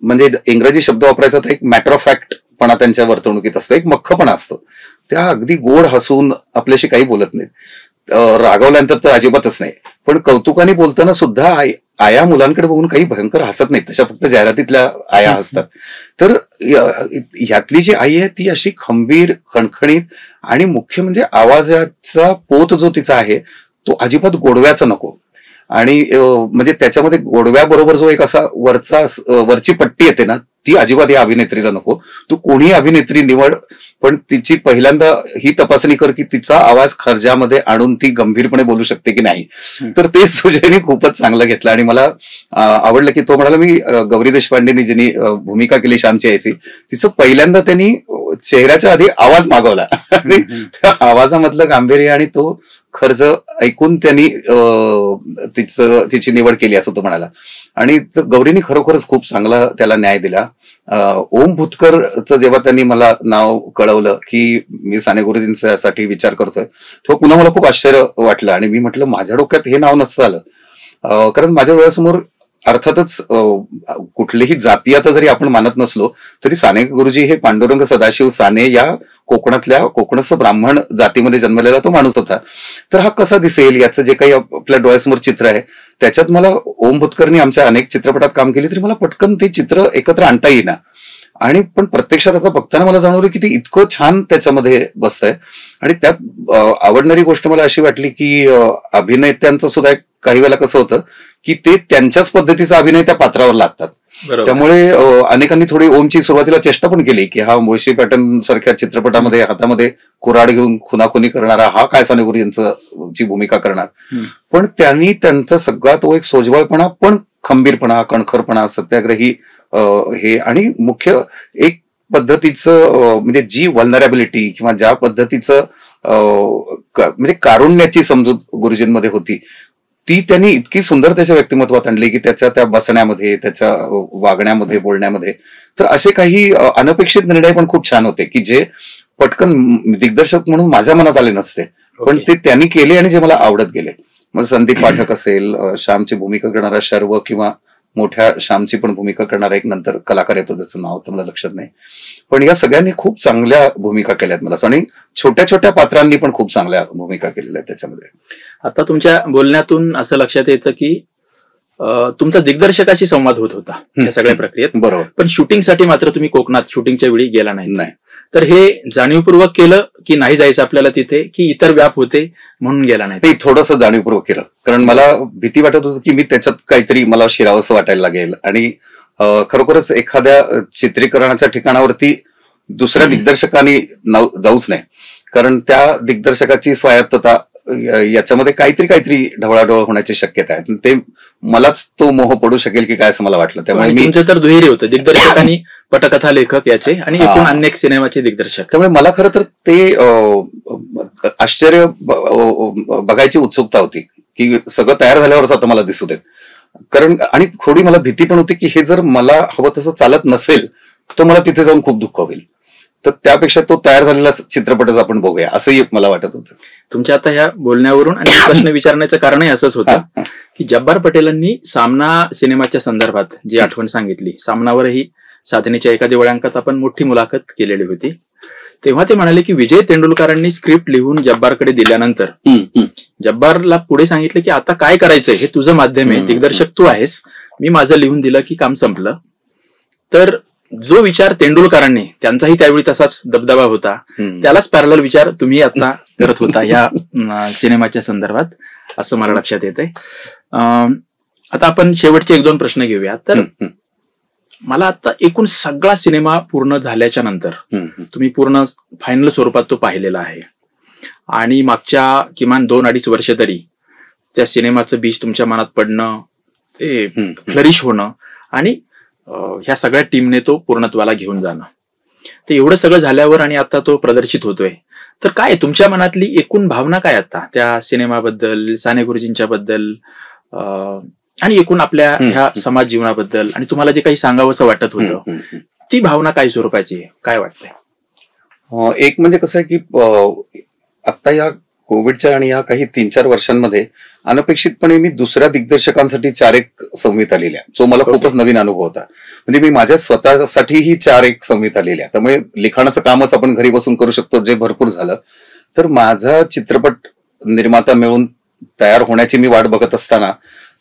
म्हणजे इंग्रजी शब्द वापरायचा तर एक मॅटर ऑफ फॅक्ट पणा त्यांच्या वर्तणुकीत असतो, एक मख्खपणा असतो. त्या अगदी गोड हसून आपल्याशी काही बोलत नाहीत, रागवल्यानंतर तर अजिबातच नाही. पण कौतुकाने बोलताना सुद्धा आया मुलांकडे बघून काही भयंकर हसत नाहीत, तशा फक्त जाहिरातीतल्या आया हसतात. तर यातली जी आई आहे ती अशी खंबीर, खणखणीत, आणि मुख्य म्हणजे आवाजाचा पोत जो तिचा आहे तो अजिबात गोडव्याचा नको. आणि म्हणजे त्याच्यामध्ये गोडव्याबरोबर जो एक असा वरची पट्टी येते ना, ती अजिबात या अभिनेत्रीला नको. तू कोणी अभिनेत्री निवड, पण तिची पहिल्यांदा ही तपासणी कर की तिचा आवाज खर्जामध्ये आणून ती गंभीरपणे बोलू शकते की नाही. तर ते सुजयने खूपच चांगलं घेतलं आणि मला आवडलं की तो म्हणाला, मी गौरी देशपांडेनी ज्यांनी भूमिका केली श्यामची आईची, तिचं पहिल्यांदा त्यांनी चेहऱ्याच्या आधी आवाज मागवला आणि त्या आवाजामधलं गांभीर्य आणि तो खर्च ऐकून त्यांनी तिची निवड केली असं तो म्हणाला. आणि गौरीने खरोखरच खूप चांगला त्याला न्याय दिला. ओम भूतकरचं जेव्हा त्यांनी मला नाव कळवलं की मी साने गुरुजींसाठी विचार करतोय, तेव्हा पुन्हा मला खूप आश्चर्य वाटलं. आणि मी म्हटलं माझ्या डोक्यात हे नाव नसतं आलं, कारण माझ्या डोळ्यासमोर अर्थातच कुठलीही जातीयता जरी आपण मानत नसलो तरी साने गुरुजी हे पांडुरंग सदाशिव साने या कोकणातल्या कोकणस्थ ब्राह्मण जातीमध्ये जन्मलेला तो माणूस होता. तर हा कसा दिसेल याचं जे काही आपल्या डोळ्यासमोर चित्र आहे, त्याच्यात मला ओम भूतकरनी आमच्या अनेक चित्रपटात काम केली तरी मला पटकन ते चित्र एकत्र आणता येईना. आणि पण प्रत्यक्षात आता बघताना मला जाणवलं की ते इतकं छान त्याच्यामध्ये बसतंय. आणि त्यात आवडणारी गोष्ट मला अशी वाटली की अभिनेत्यांचं सुद्धा काही वेळेला कसं होतं की ते त्यांच्याच पद्धतीचा अभिनय त्या पात्रावर लागतात. त्यामुळे अनेकांनी थोडी ओमची सुरुवातीला चेष्टा पण केली की हा मुळशी पॅटर्न सारख्या चित्रपटामध्ये हातामध्ये कुऱ्हाड घेऊन खुनाखुनी करणारा हा काय साने गुरुजींची भूमिका करणार. पण त्यांनी त्यांचा सगळा तो एक सोजवळपणा, पण खंबीरपणा, कणखरपणा, सत्याग्रही हे, आणि मुख्य एक पद्धतीचं म्हणजे जी व्हल्नरेबिलिटी किंवा ज्या पद्धतीचं म्हणजे कारुण्याची समजूत गुरुजींमध्ये होती ती त्यांनी इतकी सुंदर त्याच्या व्यक्तिमत्वात आणली की त्याच्या त्या बसण्यामध्ये, त्याच्या वागण्यामध्ये, बोलण्यामध्ये. तर असे काही अनपेक्षित निर्णय पण खूप छान होते की जे पटकन दिग्दर्शक म्हणून माझ्या मनात आले नसते, पण ते त्यांनी केले आणि जे मला आवडत गेले. मग संदीप पाठक असेल, श्यामची भूमिका करणारा शर्व, किंवा मोठ्या श्यामची पण भूमिका करणारा एक नंतर कलाकार येतो, त्याचं नाव तर मला लक्षात नाही. पण या सगळ्यांनी खूप चांगल्या भूमिका केल्यात मला, आणि छोट्या छोट्या पात्रांनी पण खूप चांगल्या भूमिका केलेल्या आहेत त्याच्यामध्ये. आता तुमच्या बोलण्यातून असं लक्षात येतं की तुमचा दिग्दर्शकाशी संवाद होत होता या सगळ्या प्रक्रियेत. बरोबर. पण शूटिंगसाठी मात्र तुम्ही कोकणात शूटिंगच्या वेळी गेला नाही. तर हे जाणीवपूर्वक केलं की नाही जायचं आपल्याला तिथे, की इतर व्याप होते म्हणून गेला नाही? थोडंसं जाणीवपूर्वक केलं, कारण मला भीती वाटत होती की मी त्याच्यात काहीतरी मला शिरावंसं वाटायला लागेल. आणि खरोखरच एखाद्या चित्रीकरणाच्या ठिकाणावरती दुसऱ्या दिग्दर्शकांनी जाऊच नाही, कारण त्या दिग्दर्शकाची स्वायत्तता याच्यामध्ये काहीतरी ढवळाढवळ होण्याची शक्यता आहे. ते मलाच तो मोह पडू शकेल की काय असं मला वाटलं. त्यामुळे तुमचं तर दुहेरी होतं, दिग्दर्शक आणि पटकथा लेखक याचे, आणि एकूण अनेक सिनेमाचे दिग्दर्शक. त्यामुळे मला खरं तर ते आश्चर्य बघायची उत्सुकता होती की सगळं तयार झाल्यावरच आता मला दिसू देत. कारण आणि थोडी मला भीती पण होती की हे जर मला हवं तसं चालत नसेल तर मला तिथे जाऊन खूप दुःख होईल. तर त्यापेक्षा तो तयार झालेला चित्रपटच आपण बघूया असंही मला वाटत होतं. तुमच्या आता ह्या बोलण्यावरून आणि प्रश्न विचारण्याचं कारणही असंच होतं की जब्बार पटेलांनी सामना सिनेमाच्या संदर्भात जी आठवण सांगितली, सामनावरही साधनेच्या एका दिवाळ्यांकात आपण मोठी मुलाखत केलेली होती, तेव्हा ते म्हणाले की विजय तेंडुलकरांनी स्क्रिप्ट लिहून जब्बारकडे दिल्यानंतर जब्बारला पुढे सांगितलं की आता काय करायचंय, हे तुझं माध्यम आहे, दिग्दर्शक तू आहेस, मी माझं लिहून दिलं की काम संपलं. तर जो विचार तेंडुलकरांनी, त्यांचाही त्यावेळी तसाच दबदबा होता, त्यालाच पॅरलल विचार तुम्ही आता करत होता या सिनेमाच्या संदर्भात, असं मला लक्षात येतंय. आता आपण शेवटचे 1-2 प्रश्न घेऊया. तर मला आता एकूण सगळा सिनेमा पूर्ण झाल्याच्या नंतर हम्म. तुम्ही पूर्ण फायनल स्वरूपात तो पाहिलेला आहे आणि मागच्या किमान 2-2.5 वर्ष तरी त्या सिनेमाचं बीज तुमच्या मनात पडणं, ते फ्लरिश होणं आणि ह्या सगळ्या टीमने तो पूर्णत्वाला घेऊन जाणं, ते एवढं सगळं झाल्यावर आणि आता तो प्रदर्शित होतोय, तर काय तुमच्या मनातली एकूण भावना काय आता त्या सिनेमाबद्दल, साने गुरुजींच्या बद्दल आणि एकूण आपल्या ह्या समाज जीवनाबद्दल, आणि तुम्हाला जे काही सांगावंसं वाटत होतं ती भावना काय स्वरूपाची आहे, काय वाटतंय? एक म्हणजे कसं आहे की आता या कोविडच्या आणि या काही 3-4 वर्षांमध्ये अनपेक्षितपणे मी दुसऱ्या दिग्दर्शकांसाठी 4-1 संहिता लिहिल्या, जो मला खूपच नवीन अनुभव होता. म्हणजे मी माझ्या स्वतःसाठीही 4-1 संहिता लिहिल्या. त्यामुळे लिखाणाचं कामच आपण घरी बसून करू शकतो, जे भरपूर झालं. तर माझा चित्रपट निर्माता मिळून तयार होण्याची मी वाट बघत असताना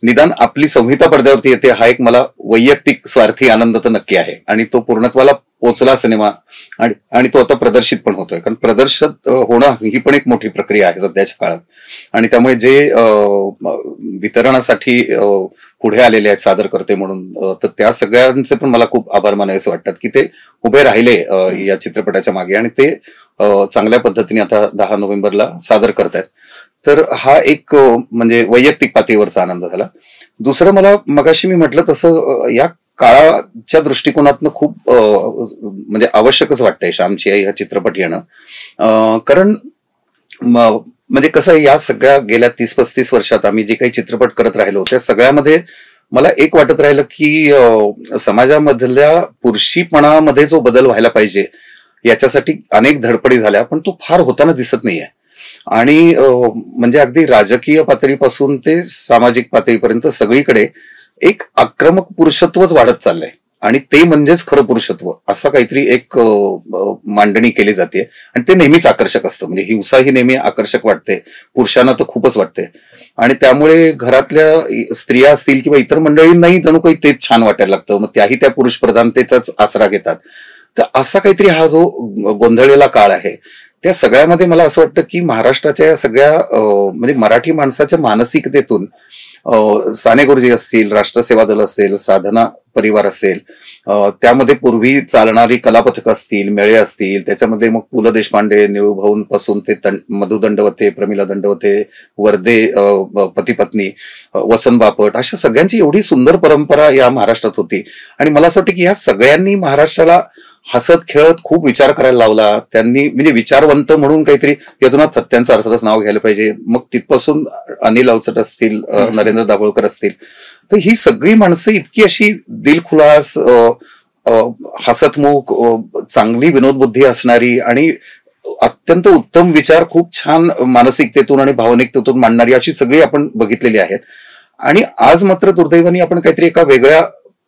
निदान आपली संहिता पडद्यावरती येते, हा एक मला वैयक्तिक स्वार्थी आनंद तर नक्की आहे. आणि तो पूर्णत्वाला पोहोचला सिनेमा आणि तो आता प्रदर्शित पण होतोय. कारण प्रदर्शित होणं ही पण एक मोठी प्रक्रिया आहे सध्याच्या काळात. आणि त्यामुळे जे वितरणासाठी पुढे आलेले आहेत सादर करते म्हणून, तर त्या सगळ्यांचे पण मला खूप आभार मानावेसे वाटतात की ते उभे राहिले या चित्रपटाच्या मागे आणि ते चांगल्या पद्धतीने आता 10 नोव्हेंबरला सादर करतायत. तर हा एक म्हणजे वैयक्तिक पातळीवरचा आनंद झाला. दुसरं, मला मगाशी मी म्हटलं तसं या काळाच्या दृष्टिकोनातनं खूप म्हणजे आवश्यकच वाटतंय श्यामची आई हा चित्रपट येणं. कारण म्हणजे कसं या सगळ्या गेल्या 30-35 वर्षात आम्ही जे काही चित्रपट करत राहिलो त्या सगळ्यामध्ये मला एक वाटत राहिलं की समाजामधल्या पुरुषीपणामध्ये जो बदल व्हायला पाहिजे याच्यासाठी अनेक धडपडी झाल्या, पण तो फार होताना दिसत नाहीये. आणि म्हणजे अगदी राजकीय पातळीपासून ते सामाजिक पातळीपर्यंत सगळीकडे एक आक्रमक पुरुषत्वच वाढत चाललंय आणि ते म्हणजेच खरं पुरुषत्व, असं काहीतरी एक मांडणी केली जाते आणि ते नेहमीच आकर्षक असतं. म्हणजे हिंसा ही नेहमी आकर्षक वाटते, पुरुषांना तर खूपच वाटते. आणि त्यामुळे घरातल्या स्त्रिया असतील किंवा इतर मंडळींनाही जणू काही तेच छान वाटायला लागतं, मग त्याही त्या पुरुष प्रधानतेचाच आसरा घेतात. तर असा काहीतरी हा जो गोंधळलेला काळ आहे त्या सगळ्यामध्ये मला असं वाटतं की महाराष्ट्राच्या या सगळ्या म्हणजे मराठी माणसाच्या मानसिकतेतून साने गुरुजी असतील, राष्ट्रसेवा दल असेल, साधना परिवार असेल, त्यामध्ये पूर्वी चालणारी कलापथक असतील, मेळे असतील, त्याच्यामध्ये मग पु ल देशपांडे, निळूभाऊन पासून ते मधु दंडवते, प्रमिला दंडवते, वर्दे पती पत्नी, वसंत बापट, अशा सगळ्यांची एवढी सुंदर परंपरा या महाराष्ट्रात होती. आणि मला असं वाटतं की ह्या सगळ्यांनी महाराष्ट्राला हसत खेळत खूप विचार करायला लावला. त्यांनी म्हणजे विचारवंत म्हणून काहीतरी यातून थत्त्यांचं अर्थातच नाव घ्यायला पाहिजे. मग तिथपासून अनिल अवचट असतील, नरेंद्र दाभोळकर असतील, तर ही सगळी माणसं इतकी अशी दिलखुलास, हसतमुख, चांगली विनोदबुद्धी असणारी आणि अत्यंत उत्तम विचार खूप छान मानसिकतेतून आणि भावनिकतेतून मांडणारी अशी सगळी आपण बघितलेली आहेत. आणि आज मात्र दुर्दैवाने आपण काहीतरी एका वेगळ्या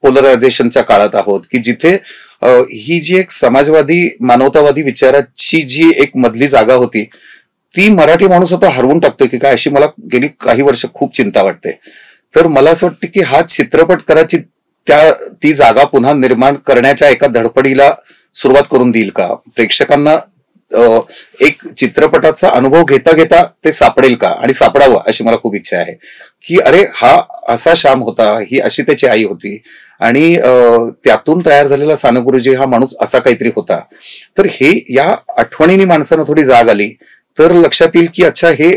पोलरायझेशनच्या काळात आहोत की जिथे ही जी एक समाजवादी मानवतावादी विचाराची जी एक मधली जागा होती ती मराठी माणूस आता हरवून टाकतोय की काय, अशी मला गेली काही वर्ष खूप चिंता वाटते. तर मला असं वाटतं की हा चित्रपट करायची ती जागा पुन्हा निर्माण करण्याच्या एका धडपडीला सुरुवात करून देईल का, प्रेक्षकांना एक चित्रपटाचा अनुभव घेता घेता ते सापडेल का, आणि सापडावं अशी मला खूप इच्छा आहे की अरे हा असा श्याम होता, ही अशी त्याची आई होती आणि त्यातून तयार झालेला साने गुरुजी हा माणूस असा काहीतरी होता. तर हे या आठवणींनी माणसांना थोडी जाग आली तर लक्षात येईल की अच्छा हे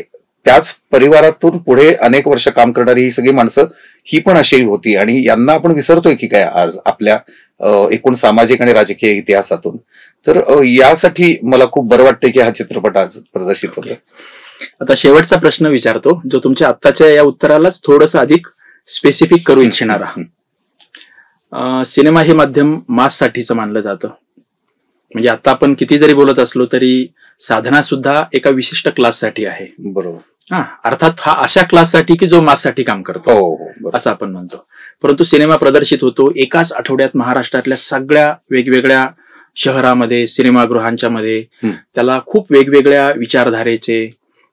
त्याच परिवारातून पुढे अनेक वर्ष काम करणारी ही सगळी माणसं ही पण अशी होती आणि यांना आपण विसरतोय की काय आज आपल्या एकूण सामाजिक आणि राजकीय इतिहासातून. तर यासाठी मला खूप बरं वाटतंय की हा चित्रपट आज प्रदर्शित होतोय. आता शेवटचा प्रश्न विचारतो जो तुमच्या आत्ताच्या या उत्तरालाच थोडंसं अधिक स्पेसिफिक करू इच्छिणारा. सिनेमा हे माध्यम माससाठीच मानलं जातं. म्हणजे आता आपण किती जरी बोलत असलो तरी साधना सुद्धा एका विशिष्ट क्लाससाठी आहे. बरोबर. अर्थात हा अशा क्लाससाठी की जो माससाठी काम करतो असं आपण म्हणतो. परंतु सिनेमा प्रदर्शित होतो एकाच आठवड्यात महाराष्ट्रातल्या सगळ्या वेगवेगळ्या शहरामध्ये, सिनेमागृहांच्या मध्ये. त्याला खूप वेगवेगळ्या विचारधारेचे,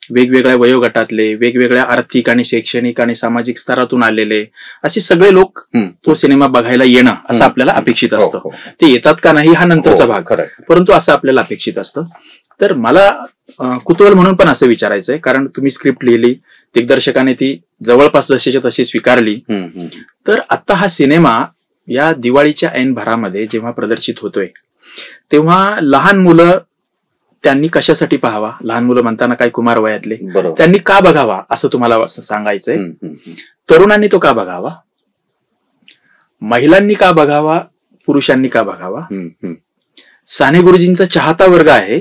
वेगवेगळ्या वयोगटातले, वेगवेगळ्या आर्थिक आणि शैक्षणिक आणि सामाजिक स्तरातून आलेले असे सगळे लोक तो सिनेमा बघायला येणं असं आपल्याला अपेक्षित असतं. ते येतात का नाही हा नंतरचा भाग, परंतु असं आपल्याला अपेक्षित असतं. तर मला कुतूहल म्हणून पण असं विचारायचंय, कारण तुम्ही स्क्रिप्ट लिहिली, दिग्दर्शकाने ती जवळपास जशीच्या तशी स्वीकारली, तर आता हा सिनेमा या दिवाळीच्या ऐन भरामध्ये जेव्हा प्रदर्शित होतोय तेव्हा लहान मुलं त्यांनी कशासाठी पाहावा, लहान मुलं म्हणताना काही कुमार वयातले, त्यांनी का बघावा असं तुम्हाला सांगायचंय. तरुणांनी तो का बघावा, महिलांनी का बघावा, पुरुषांनी का बघावा. साने गुरुजींचा चाहता वर्ग आहे,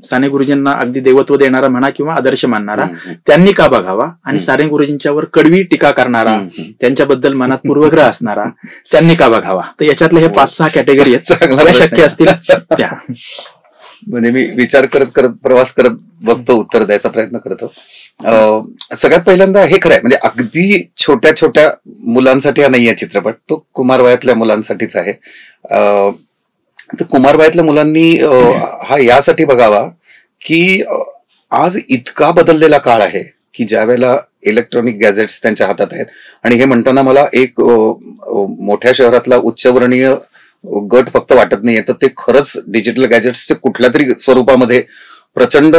साने गुरुजींना अगदी देवत्व देणारा म्हणा किंवा आदर्श मानणारा, त्यांनी का बघावा. आणि साने गुरुजींच्यावर कडवी टीका करणारा, त्यांच्याबद्दल मनात पूर्वग्रह असणारा, त्यांनी का बघावा. तर याच्यातले हे 5-6 कॅटेगरी आहेत, शक्य असतील त्या. म्हणजे मी विचार करत करत प्रवास करत बघतो, उत्तर द्यायचा प्रयत्न करतो. सगळ्यात पहिल्यांदा हे खरंय, म्हणजे अगदी छोट्या छोट्या मुलांसाठी हा नाहीये चित्रपट, तो कुमार वयातल्या मुलांसाठीच आहे. तर कुमार वयातल्या मुलांनी हा यासाठी बघावा की आज इतका बदललेला काळ आहे की ज्या वेळेला इलेक्ट्रॉनिक गॅजेट्स त्यांच्या हातात आहेत. आणि हे म्हणताना मला एक मोठ्या शहरातला उच्चवर्णीय गट फक्त वाटत नाहीये, तर ते खरंच डिजिटल गॅजेट्सचे कुठल्या तरी स्वरूपामध्ये प्रचंड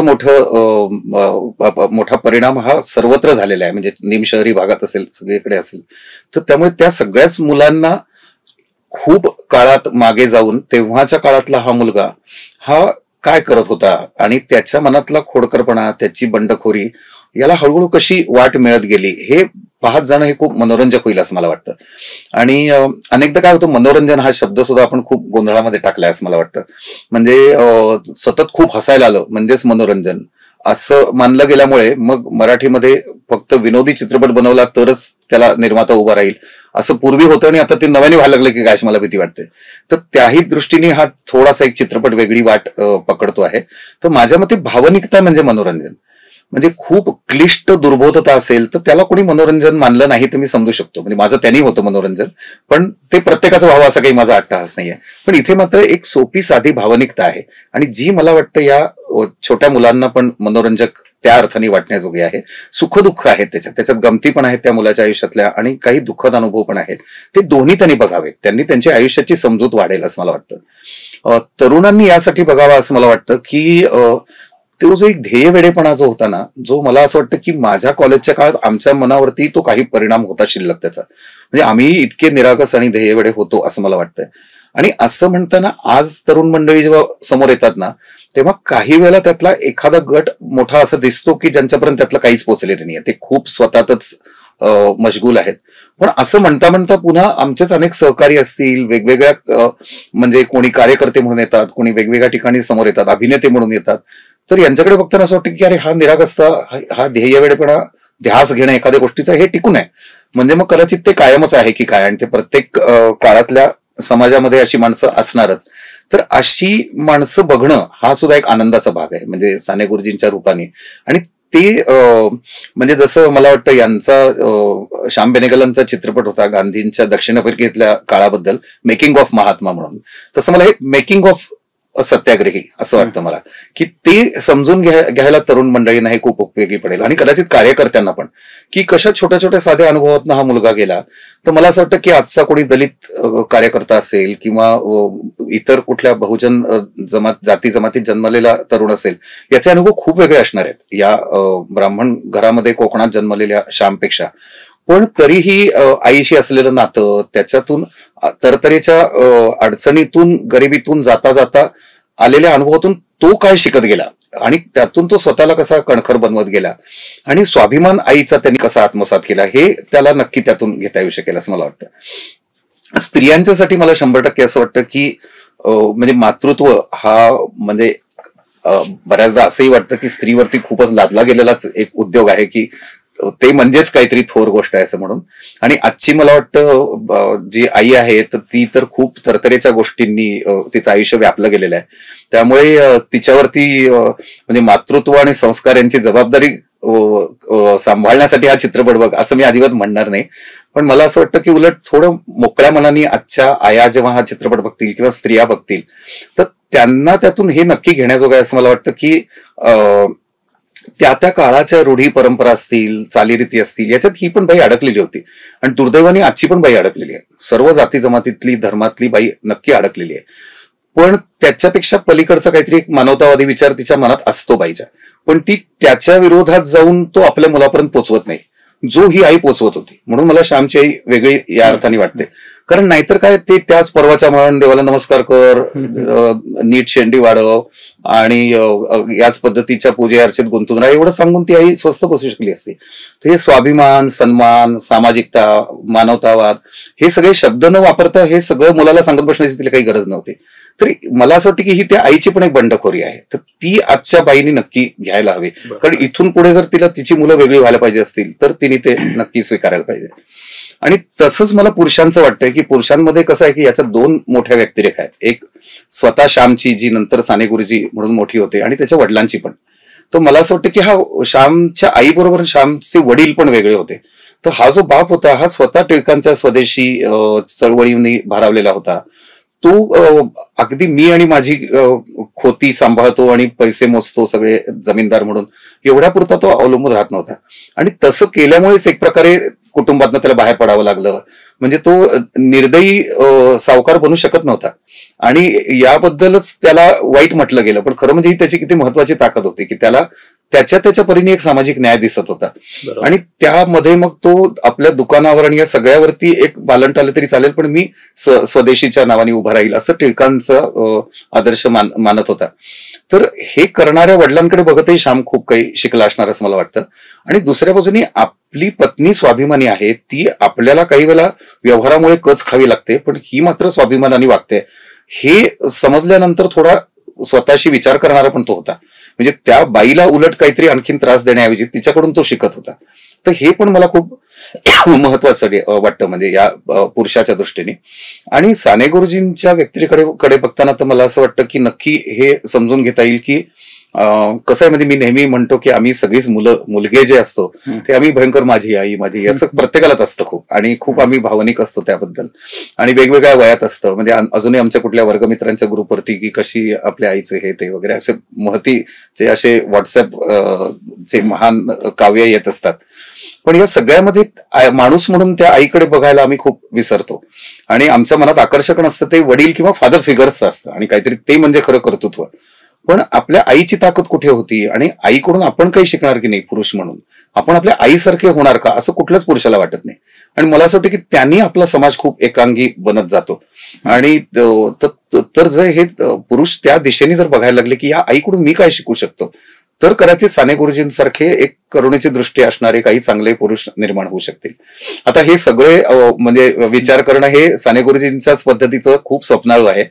मोठा परिणाम हा सर्वत्र झालेला आहे. म्हणजे निमशहरी भागात असेल, सगळीकडे असेल. तर त्यामुळे त्या सगळ्याच मुलांना खूप काळात मागे जाऊन तेव्हाच्या काळातला हा मुलगा हा काय करत होता आणि त्याच्या मनातला खोडकरपणा, त्याची बंडखोरी, याला हळूहळू कशी वाट मिळत गेली, हे पाहत जाणं हे खूप मनोरंजक होईल असं मला वाटतं. आणि अनेकदा काय होतं, मनोरंजन हा शब्द सुद्धा आपण खूप गोंधळामध्ये टाकलाय असं मला वाटतं. म्हणजे सतत खूप हसायला आलं म्हणजेच मनोरंजन असं मानलं गेल्यामुळे मग मराठीमध्ये फक्त विनोदी चित्रपट बनवला तरच त्याला निर्माता उभा राहील असं पूर्वी होतं, आणि आता ते नव्याने व्हायला लागलं की काय मला भीती वाटते. तर त्याही दृष्टीने हा थोडासा एक चित्रपट वेगळी वाट पकडतो आहे. तर माझ्या मते भावनिकता म्हणजे मनोरंजन. म्हणजे खूप क्लिष्ट दुर्बोधता असेल तर त्याला कोणी मनोरंजन मानलं नाही तर मी समजू शकतो, म्हणजे माझं त्यांनी होतं मनोरंजन, पण ते प्रत्येकाचं व्हावं असा काही माझा अट्टहास नाहीये. पण इथे मात्र एक सोपी साधी भावनिकता आहे आणि जी मला वाटतं या छोट्या मुलांना पण मनोरंजक त्या अर्थाने वाटण्याजोगे आहे. सुखदुःख आहेत त्याच्यात गमती पण आहेत त्या मुलाच्या आयुष्यातल्या, आणि काही दुःखद अनुभव पण आहेत. ते दोन्ही त्यांनी बघावेत, त्यांनी त्यांच्या आयुष्याची समजूत वाढेल असं मला वाटतं. तरुणांनी यासाठी बघावा असं मला वाटतं की तो जो एक ध्येय वेडेपणा जो होता ना, जो मला असं वाटतं की माझ्या कॉलेजच्या काळात आमच्या मनावरती तो काही परिणाम होता शिल्लक त्याचा. म्हणजे आम्ही इतके निरागस आणि ध्येय वेडे होतो असं मला वाटतंय. आणि असं म्हणताना आज तरुण मंडळी जेव्हा समोर येतात ना, तेव्हा काही वेळेला त्यातला एखादा गट मोठा असं दिसतो की ज्यांच्यापर्यंत त्यातलं काहीच पोहोचलेलं नाहीये, ते खूप स्वतःच मशगूल आहेत. पण असं म्हणता म्हणता पुन्हा आमचेच अनेक सहकारी असतील, वेगवेगळ्या म्हणजे कोणी कार्यकर्ते म्हणून येतात, कोणी वेगवेगळ्या ठिकाणी समोर येतात, अभिनेते म्हणून येतात. तर यांच्याकडे बघताना असं वाटतं की अरे हा निरागसता, हा ध्येयवेडेपणा, ध्यास घेणं एखाद्या गोष्टीचा हे टिकून आहे, म्हणजे मग कदाचित ते कायमच आहे की काय, आणि ते प्रत्येक काळातल्या समाजामध्ये अशी माणसं असणारच. तर अशी माणसं बघणं हा सुद्धा एक आनंदाचा भाग आहे, म्हणजे साने गुरुजींच्या रूपाने. आणि ते म्हणजे जसं मला वाटतं यांचा श्याम बेनेगलांचा चित्रपट होता गांधींच्या दक्षिण आफ्रिकेतल्या काळाबद्दल, मेकिंग ऑफ महात्मा म्हणून, तसं मला हे मेकिंग ऑफ सत्याग्रही असं वाटतं मला, की ते समजून घ्यायला तरुण मंडळींना हे खूप उपयोगी पडेल, आणि कदाचित कार्यकर्त्यांना पण, की कशा छोट्या छोट्या साध्या अनुभवातून हा मुलगा गेला. तर मला असं वाटतं की आजचा कोणी दलित कार्यकर्ता असेल किंवा इतर कुठल्या बहुजन जाती जमातीत जन्मलेला तरुण असेल, याचे अनुभव खूप वेगळे असणार आहेत या ब्राह्मण घरामध्ये कोकणात जन्मलेल्या श्यामपेक्षा. पण तरीही आईशी असलेलं नातं, त्याच्यातून तरतरीच्या अडचणीतून, गरिबीतून जाता जाता आलेल्या अनुभवातून तो काय शिकत गेला आणि त्यातून तो स्वतःला कसा कणखर बनवत गेला आणि स्वाभिमान आईचा त्यांनी कसा आत्मसात केला, हे त्याला नक्की त्यातून घेता येऊ शकेल असं मला वाटतं. स्त्रियांच्यासाठी मला 100% असं वाटतं की म्हणजे मातृत्व हा म्हणजे बऱ्याचदा असंही वाटतं की स्त्रीवरती खूपच लादला गेलेलाच एक उद्योग आहे, की ते म्हणजेच काहीतरी थोर गोष्ट आहे असं म्हणून. आणि आजची मला वाटतं जी आई आहे तर ती तर खूप तरतरेच्या गोष्टींनी तिचं आयुष्य व्यापलं गेलेलं आहे. त्यामुळे तिच्यावरती म्हणजे मातृत्व आणि संस्कार यांची जबाबदारी सांभाळण्यासाठी हा चित्रपट बघ असं मी अजिबात म्हणणार नाही. पण मला असं वाटतं की उलट थोडं मोकळ्या मनाने आजच्या आया जेव्हा हा चित्रपट बघतील किंवा स्त्रिया बघतील तर त्यांना त्यातून हे नक्की घेण्याजोगं आहे असं मला वाटतं की त्या त्या काळाच्या रूढी परंपरा असतील, चालीरीती असतील, याच्यात ही पण बाई अडकलेली होती आणि दुर्दैवाने आजची पण बाई अडकलेली आहे. सर्व जाती जमातीतली, धर्मातली बाई नक्की अडकलेली आहे. पण त्याच्यापेक्षा पलीकडचा काहीतरी एक मानवतावादी विचार तिच्या मनात असतो बाईच्या, पण ती त्याच्या विरोधात जाऊन तो आपल्या मुलापर्यंत पोचवत नाही, जो ही आई पोचवत होती. म्हणून मला श्यामची आई वेगळी या अर्थाने वाटते, कारण नाहीतर काय ते त्याच पर्वाच्या म्हण, देवाला नमस्कार कर, नीट शेंडी वाढव आणि याच पद्धतीच्या पूजे अर्चेत गुंतून राहा एवढं सांगून ती आई स्वस्थ बसू शकली असती. तर हे स्वाभिमान, सन्मान, सामाजिकता, मानवतावाद हे सगळे शब्द न वापरता हे सगळं मुलाला सांगत बसण्याची तिला काही गरज नव्हती. तरी मला असं वाटतं की ही त्या आईची पण एक बंडखोरी आहे. तर ती आजच्या बाईनी नक्की घ्यायला हवी. कारण इथून पुढे जर तिला तिची मुलं वेगळी व्हायला पाहिजे असतील तर तिने ते नक्की स्वीकारायला पाहिजे. आणि तसंच मला पुरुषांचं वाटतंय की पुरुषांमध्ये कसं आहे की याच्या दोन मोठ्या व्यक्तिरेखा आहेत. एक स्वतः श्यामची, जी नंतर साने गुरुजी म्हणून मोठी होते, आणि त्याच्या वडिलांची पण. तर मला असं वाटतं की हा श्यामच्या आईबरोबर श्यामचे वडील पण वेगळे होते. तर हा जो बाप होता हा स्वतः टिळकांच्या स्वदेशी चळवळींनी भारावलेला होता. तो अगदी मी आणि माझी खोती सांभाळतो आणि पैसे मोजतो सगळे जमीनदार म्हणून एवढ्यापुरता तो अवलंबून राहत नव्हता. आणि तसं केल्यामुळेच एक प्रकारे कुटुंबातनं त्याला बाहेर पडावं लागलं. म्हणजे तो निर्दयी सावकार बनू शकत नव्हता आणि याबद्दलच त्याला वाईट म्हटलं गेलं. पण खरं म्हणजे ही त्याची किती महत्वाची ताकद होती की त्याला त्याच्या परीने एक सामाजिक न्याय दिसत होता. आणि त्यामध्ये मग तो आपल्या दुकानावर आणि या सगळ्यावरती एक बालंट आलं तरी चालेल पण मी स्वदेशीच्या नावाने उभा राहील असं टिळकांचा आदर्श मानत होता. तर हे करणाऱ्या वडिलांकडे बघतही श्याम खूप काही शिकला असणार असं मला वाटतं. आणि दुसऱ्या बाजूने आपली पत्नी स्वाभिमानी आहे, ती आपल्याला काही वेळेला व्यवहारामुळे कच खावी लागते पण ही मात्र स्वाभिमानाने वागते हे समजल्यानंतर थोडा स्वतःशी विचार करणारा पण तो होता. म्हणजे त्या बाईला उलट काहीतरी आणखीन त्रास देण्याऐवजी तिच्याकडून तो शिकत होता. तर हे पण मला खूप महत्वाचं वाटतं म्हणजे या पुरुषाच्या दृष्टीने. आणि साने गुरुजींच्या व्यक्तीकडे बघताना तर मला असं वाटतं की नक्की हे समजून घेता येईल की कसं आहे म्हणजे मी नेहमी म्हणतो की आम्ही सगळीच मुलगे जे असतो ते आम्ही भयंकर माझी आई असं प्रत्येकालाच असतं खूप. आणि खूप आम्ही भावनिक असतो त्याबद्दल आणि वेगवेगळ्या वयात असतं. म्हणजे अजूनही आमच्या कुठल्या वर्गमित्रांच्या ग्रुपवरती की कशी आपल्या आईचे हे ते वगैरे असे महतीचे असे व्हॉट्सअप चे महान काव्य येत असतात. पण या सगळ्यामध्ये माणूस म्हणून त्या आईकडे बघायला आम्ही खूप विसरतो आणि आमच्या मनात आकर्षक नसतं ते वडील किंवा फादर फिगर्स असतं आणि काहीतरी ते म्हणजे खरं कर्तृत्व. पण आपल्या आईची ताकद कुठे होती आणि आईकडून आपण काही शिकणार की नाही पुरुष म्हणून, आपण आपल्या आईसारखे होणार का असं कुठल्याच पुरुषाला वाटत नाही. आणि मला असं वाटतं की त्यांनी आपला समाज खूप एकांगी बनत जातो. आणि तर जर हे पुरुष त्या दिशेने जर बघायला लागले की या आईकडून मी काय शिकू शकतो तर कदाचित साने गुरुजींसारखे एक करुणेची दृष्टी असणारे काही चांगले पुरुष निर्माण होऊ शकतील. आता हे सगळे म्हणजे विचार करणं हे साने गुरुजींच्याच पद्धतीचं खूप स्वप्नाळू आहे.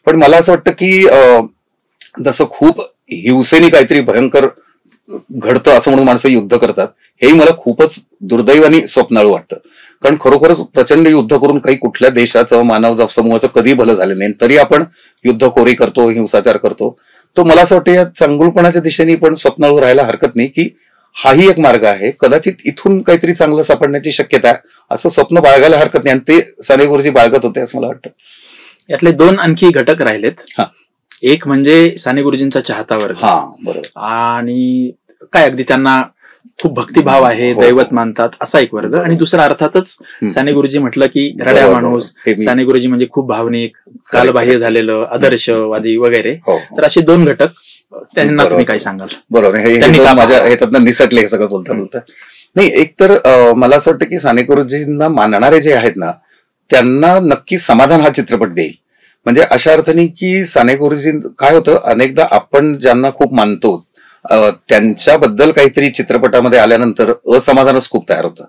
पण मला असं वाटतं की जसं खूप हिंसेने काहीतरी भयंकर घडतं असं म्हणून माणसं युद्ध करतात हेही मला खूपच दुर्दैवानी स्वप्नाळू वाटतं. कारण खरोखरच प्रचंड युद्ध करून काही कुठल्या देशाचं मानव समूहाचं कधी भलं झालं नाही तरी आपण युद्धखोरी करतो, हिंसाचार करतो. तो मला असं वाटतं या चांगुलपणाच्या दिशेने पण स्वप्नाळू राहायला हरकत नाही की हाही एक मार्ग आहे, कदाचित इथून काहीतरी चांगलं सापडण्याची शक्यता आहे असं स्वप्न बाळगायला हरकत नाही. आणि ते साने गुरुजी बाळगत होते असं मला वाटतं. यातले दोन आणखी घटक राहिलेत. एक म्हणजे साने गुरुजींचा चाहता वर्ग. बरोबर. आणि काय अगदी त्यांना खूप भक्तिभाव आहे, दैवत मानतात असा एक वर्ग. आणि दुसरा अर्थातच साने गुरुजी म्हटलं की रड्या माणूस, साने गुरुजी म्हणजे खूप भावनिक, कालबाह्य झालेलं, आदर्शवादी वगैरे. तर असे दोन घटक त्यांना तुम्ही काय सांगाल? बरोबर, माझ्या ह्याच्यातनं निसटले हे सगळं बोलता नाही. एक तर मला असं वाटतं की साने गुरुजींना मानणारे जे आहेत ना त्यांना नक्की समाधान हा चित्रपट देईल. म्हणजे अशा अर्थाने की साने गुरुजी काय होतं अनेकदा आपण ज्यांना खूप मानतो त्यांच्याबद्दल काहीतरी चित्रपटामध्ये आल्यानंतर असमाधानच खूप तयार होतं.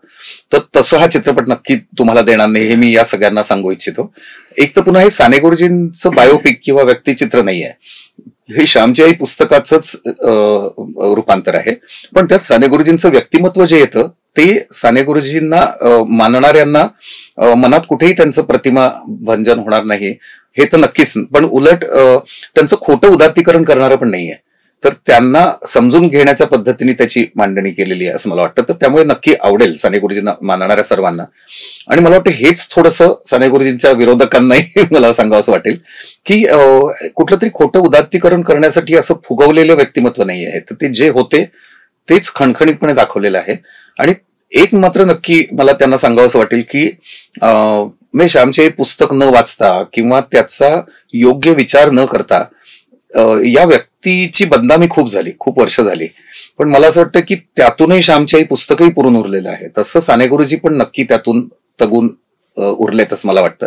तर तसं हा चित्रपट नक्की तुम्हाला देणार नाही हे मी या सगळ्यांना सांगू इच्छितो. एक तर पुन्हा हे साने गुरुजींचं बायोपिक किंवा व्यक्तिचित्र नाही आहे, हे श्यामची आई पुस्तकाचंच रूपांतर आहे. पण त्यात साने गुरुजींचं व्यक्तिमत्व जे येतं ते साने गुरुजींना मानणाऱ्यांना मनात कुठेही त्यांचं प्रतिमा भंजन होणार नाही हे तर नक्कीच. पण उलट त्यांचं खोटं उदात्तीकरण करणारं पण नाहीये. तर त्यांना समजून घेण्याच्या पद्धतीने त्याची मांडणी केलेली आहे असं मला वाटतं. तर त्यामुळे नक्की आवडेल साने गुरुजींना मानणाऱ्या सर्वांना. आणि मला वाटतं हेच थोडंसं साने गुरुजींच्या विरोधकांनाही मला सांगावं असं वाटेल की कुठलं तरी खोटं उदात्तीकरण करण्यासाठी असं फुगवलेलं व्यक्तिमत्व नाही आहे. तर ते जे होते तेच खणखणीतपणे दाखवलेलं आहे. आणि एक मात्र नक्की मला त्यांना सांगावं असं वाटेल की मी श्यामचे पुस्तक न वाचता किंवा त्याचा योग्य विचार न करता या व्यक्तीची बदनामी खूप झाली, खूप वर्ष झाली. पण मला असं वाटतं की त्यातूनही श्यामची आई पुस्तकही पुरून उरलेलं आहे. तसं साने गुरुजी पण नक्की त्यातून तगून उरलेत असं मला वाटतं.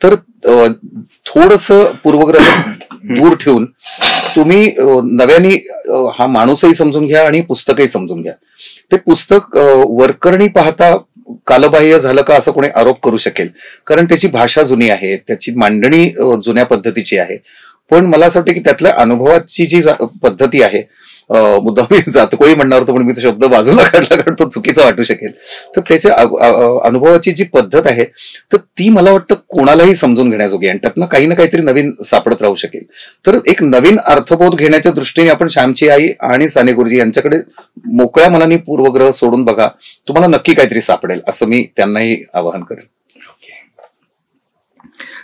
तर थोडस पूर्वग्रह दूर ठेवून तुम्ही नव्याने हा माणूसही समजून घ्या आणि पुस्तकही समजून घ्या. ते पुस्तक वरकरणी पाहता कालबाह्य झालं का असं कोणी आरोप करू शकेल, कारण त्याची भाषा जुनी आहे, त्याची मांडणी जुन्या पद्धतीची आहे. पण मला असं वाटतं की त्यातल्या अनुभवाची जी पद्धती आहे, मुद्दाम मी जातकोळी म्हणणार होतो पण मी तो शब्द बाजूला काढला कारण तो चुकीचा वाटू शकेल. तर त्याच्या अनुभवाची जी पद्धत आहे तर ती मला वाटतं कोणालाही समजून घेण्याजोगी आणि त्यातनं काही ना काहीतरी नवीन सापडत राहू शकेल. तर एक नवीन अर्थबोध घेण्याच्या दृष्टीने आपण श्यामची आई आणि साने गुरुजी यांच्याकडे मोकळ्या मनाने पूर्वग्रह सोडून बघा, तुम्हाला नक्की काहीतरी सापडेल असं मी त्यांनाही आवाहन करेन.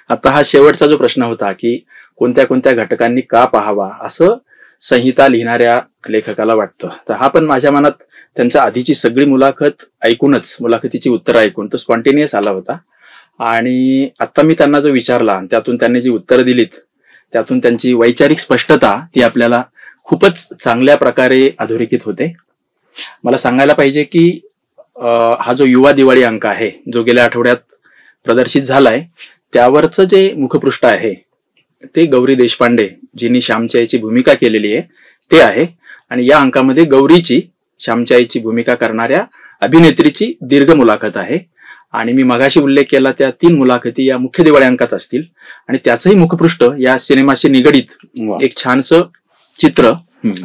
आता हा शेवटचा जो प्रश्न होता की कोणत्या कोणत्या घटकांनी का पाहावा असं संहिता लिहिणाऱ्या लेखकाला वाटतं, तर हा पण माझ्या मनात त्यांच्या आधीची सगळी मुलाखतीची उत्तरं ऐकून तो स्पॉन्टेनियस आला होता. आणि आता मी त्यांना जो विचारला आणि त्यातून त्यांनी जी उत्तरं दिलीत त्यातून त्यांची वैचारिक स्पष्टता ती आपल्याला खूपच चांगल्या प्रकारे अधोरेखित होते. मला सांगायला पाहिजे की हा जो युवा दिवाळी अंक आहे जो गेल्या आठवड्यात प्रदर्शित झालाय त्यावरचं जे मुखपृष्ठ आहे ते गौरी देशपांडे जिनी श्यामची आईची भूमिका केलेली आहे ते आहे. आणि या अंकामध्ये गौरीची श्यामची आईची भूमिका करणाऱ्या अभिनेत्रीची दीर्घ मुलाखत आहे. आणि मी मगाशी उल्लेख केला त्या 3 मुलाखती या मुख्य दिवाळी अंकात असतील आणि त्याचंही मुखपृष्ठ या सिनेमाशी निगडीत एक छानसं चित्र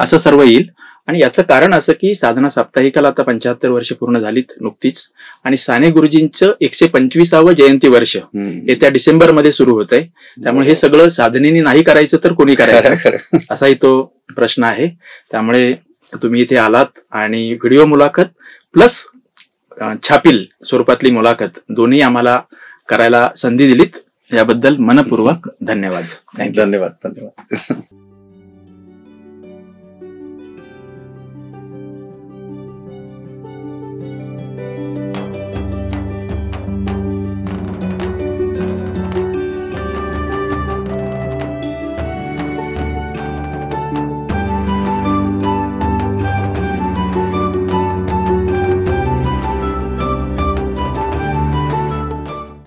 असं सर्व येईल. आणि याचं कारण असं की साधना साप्ताहिकाला आता 75 वर्ष पूर्ण झालीत नुकतीच आणि साने गुरुजींचं 125वे जयंती वर्ष येत्या डिसेंबरमध्ये सुरू होत आहे. त्यामुळे हे सगळं साधनेने नाही करायचं तर कोणी करायचं असाही तो प्रश्न आहे. त्यामुळे तुम्ही इथे आलात आणि व्हिडिओ मुलाखत प्लस छापील स्वरूपातली मुलाखत दोन्ही आम्हाला करायला संधी दिलीत याबद्दल मनपूर्वक धन्यवाद. धन्यवाद.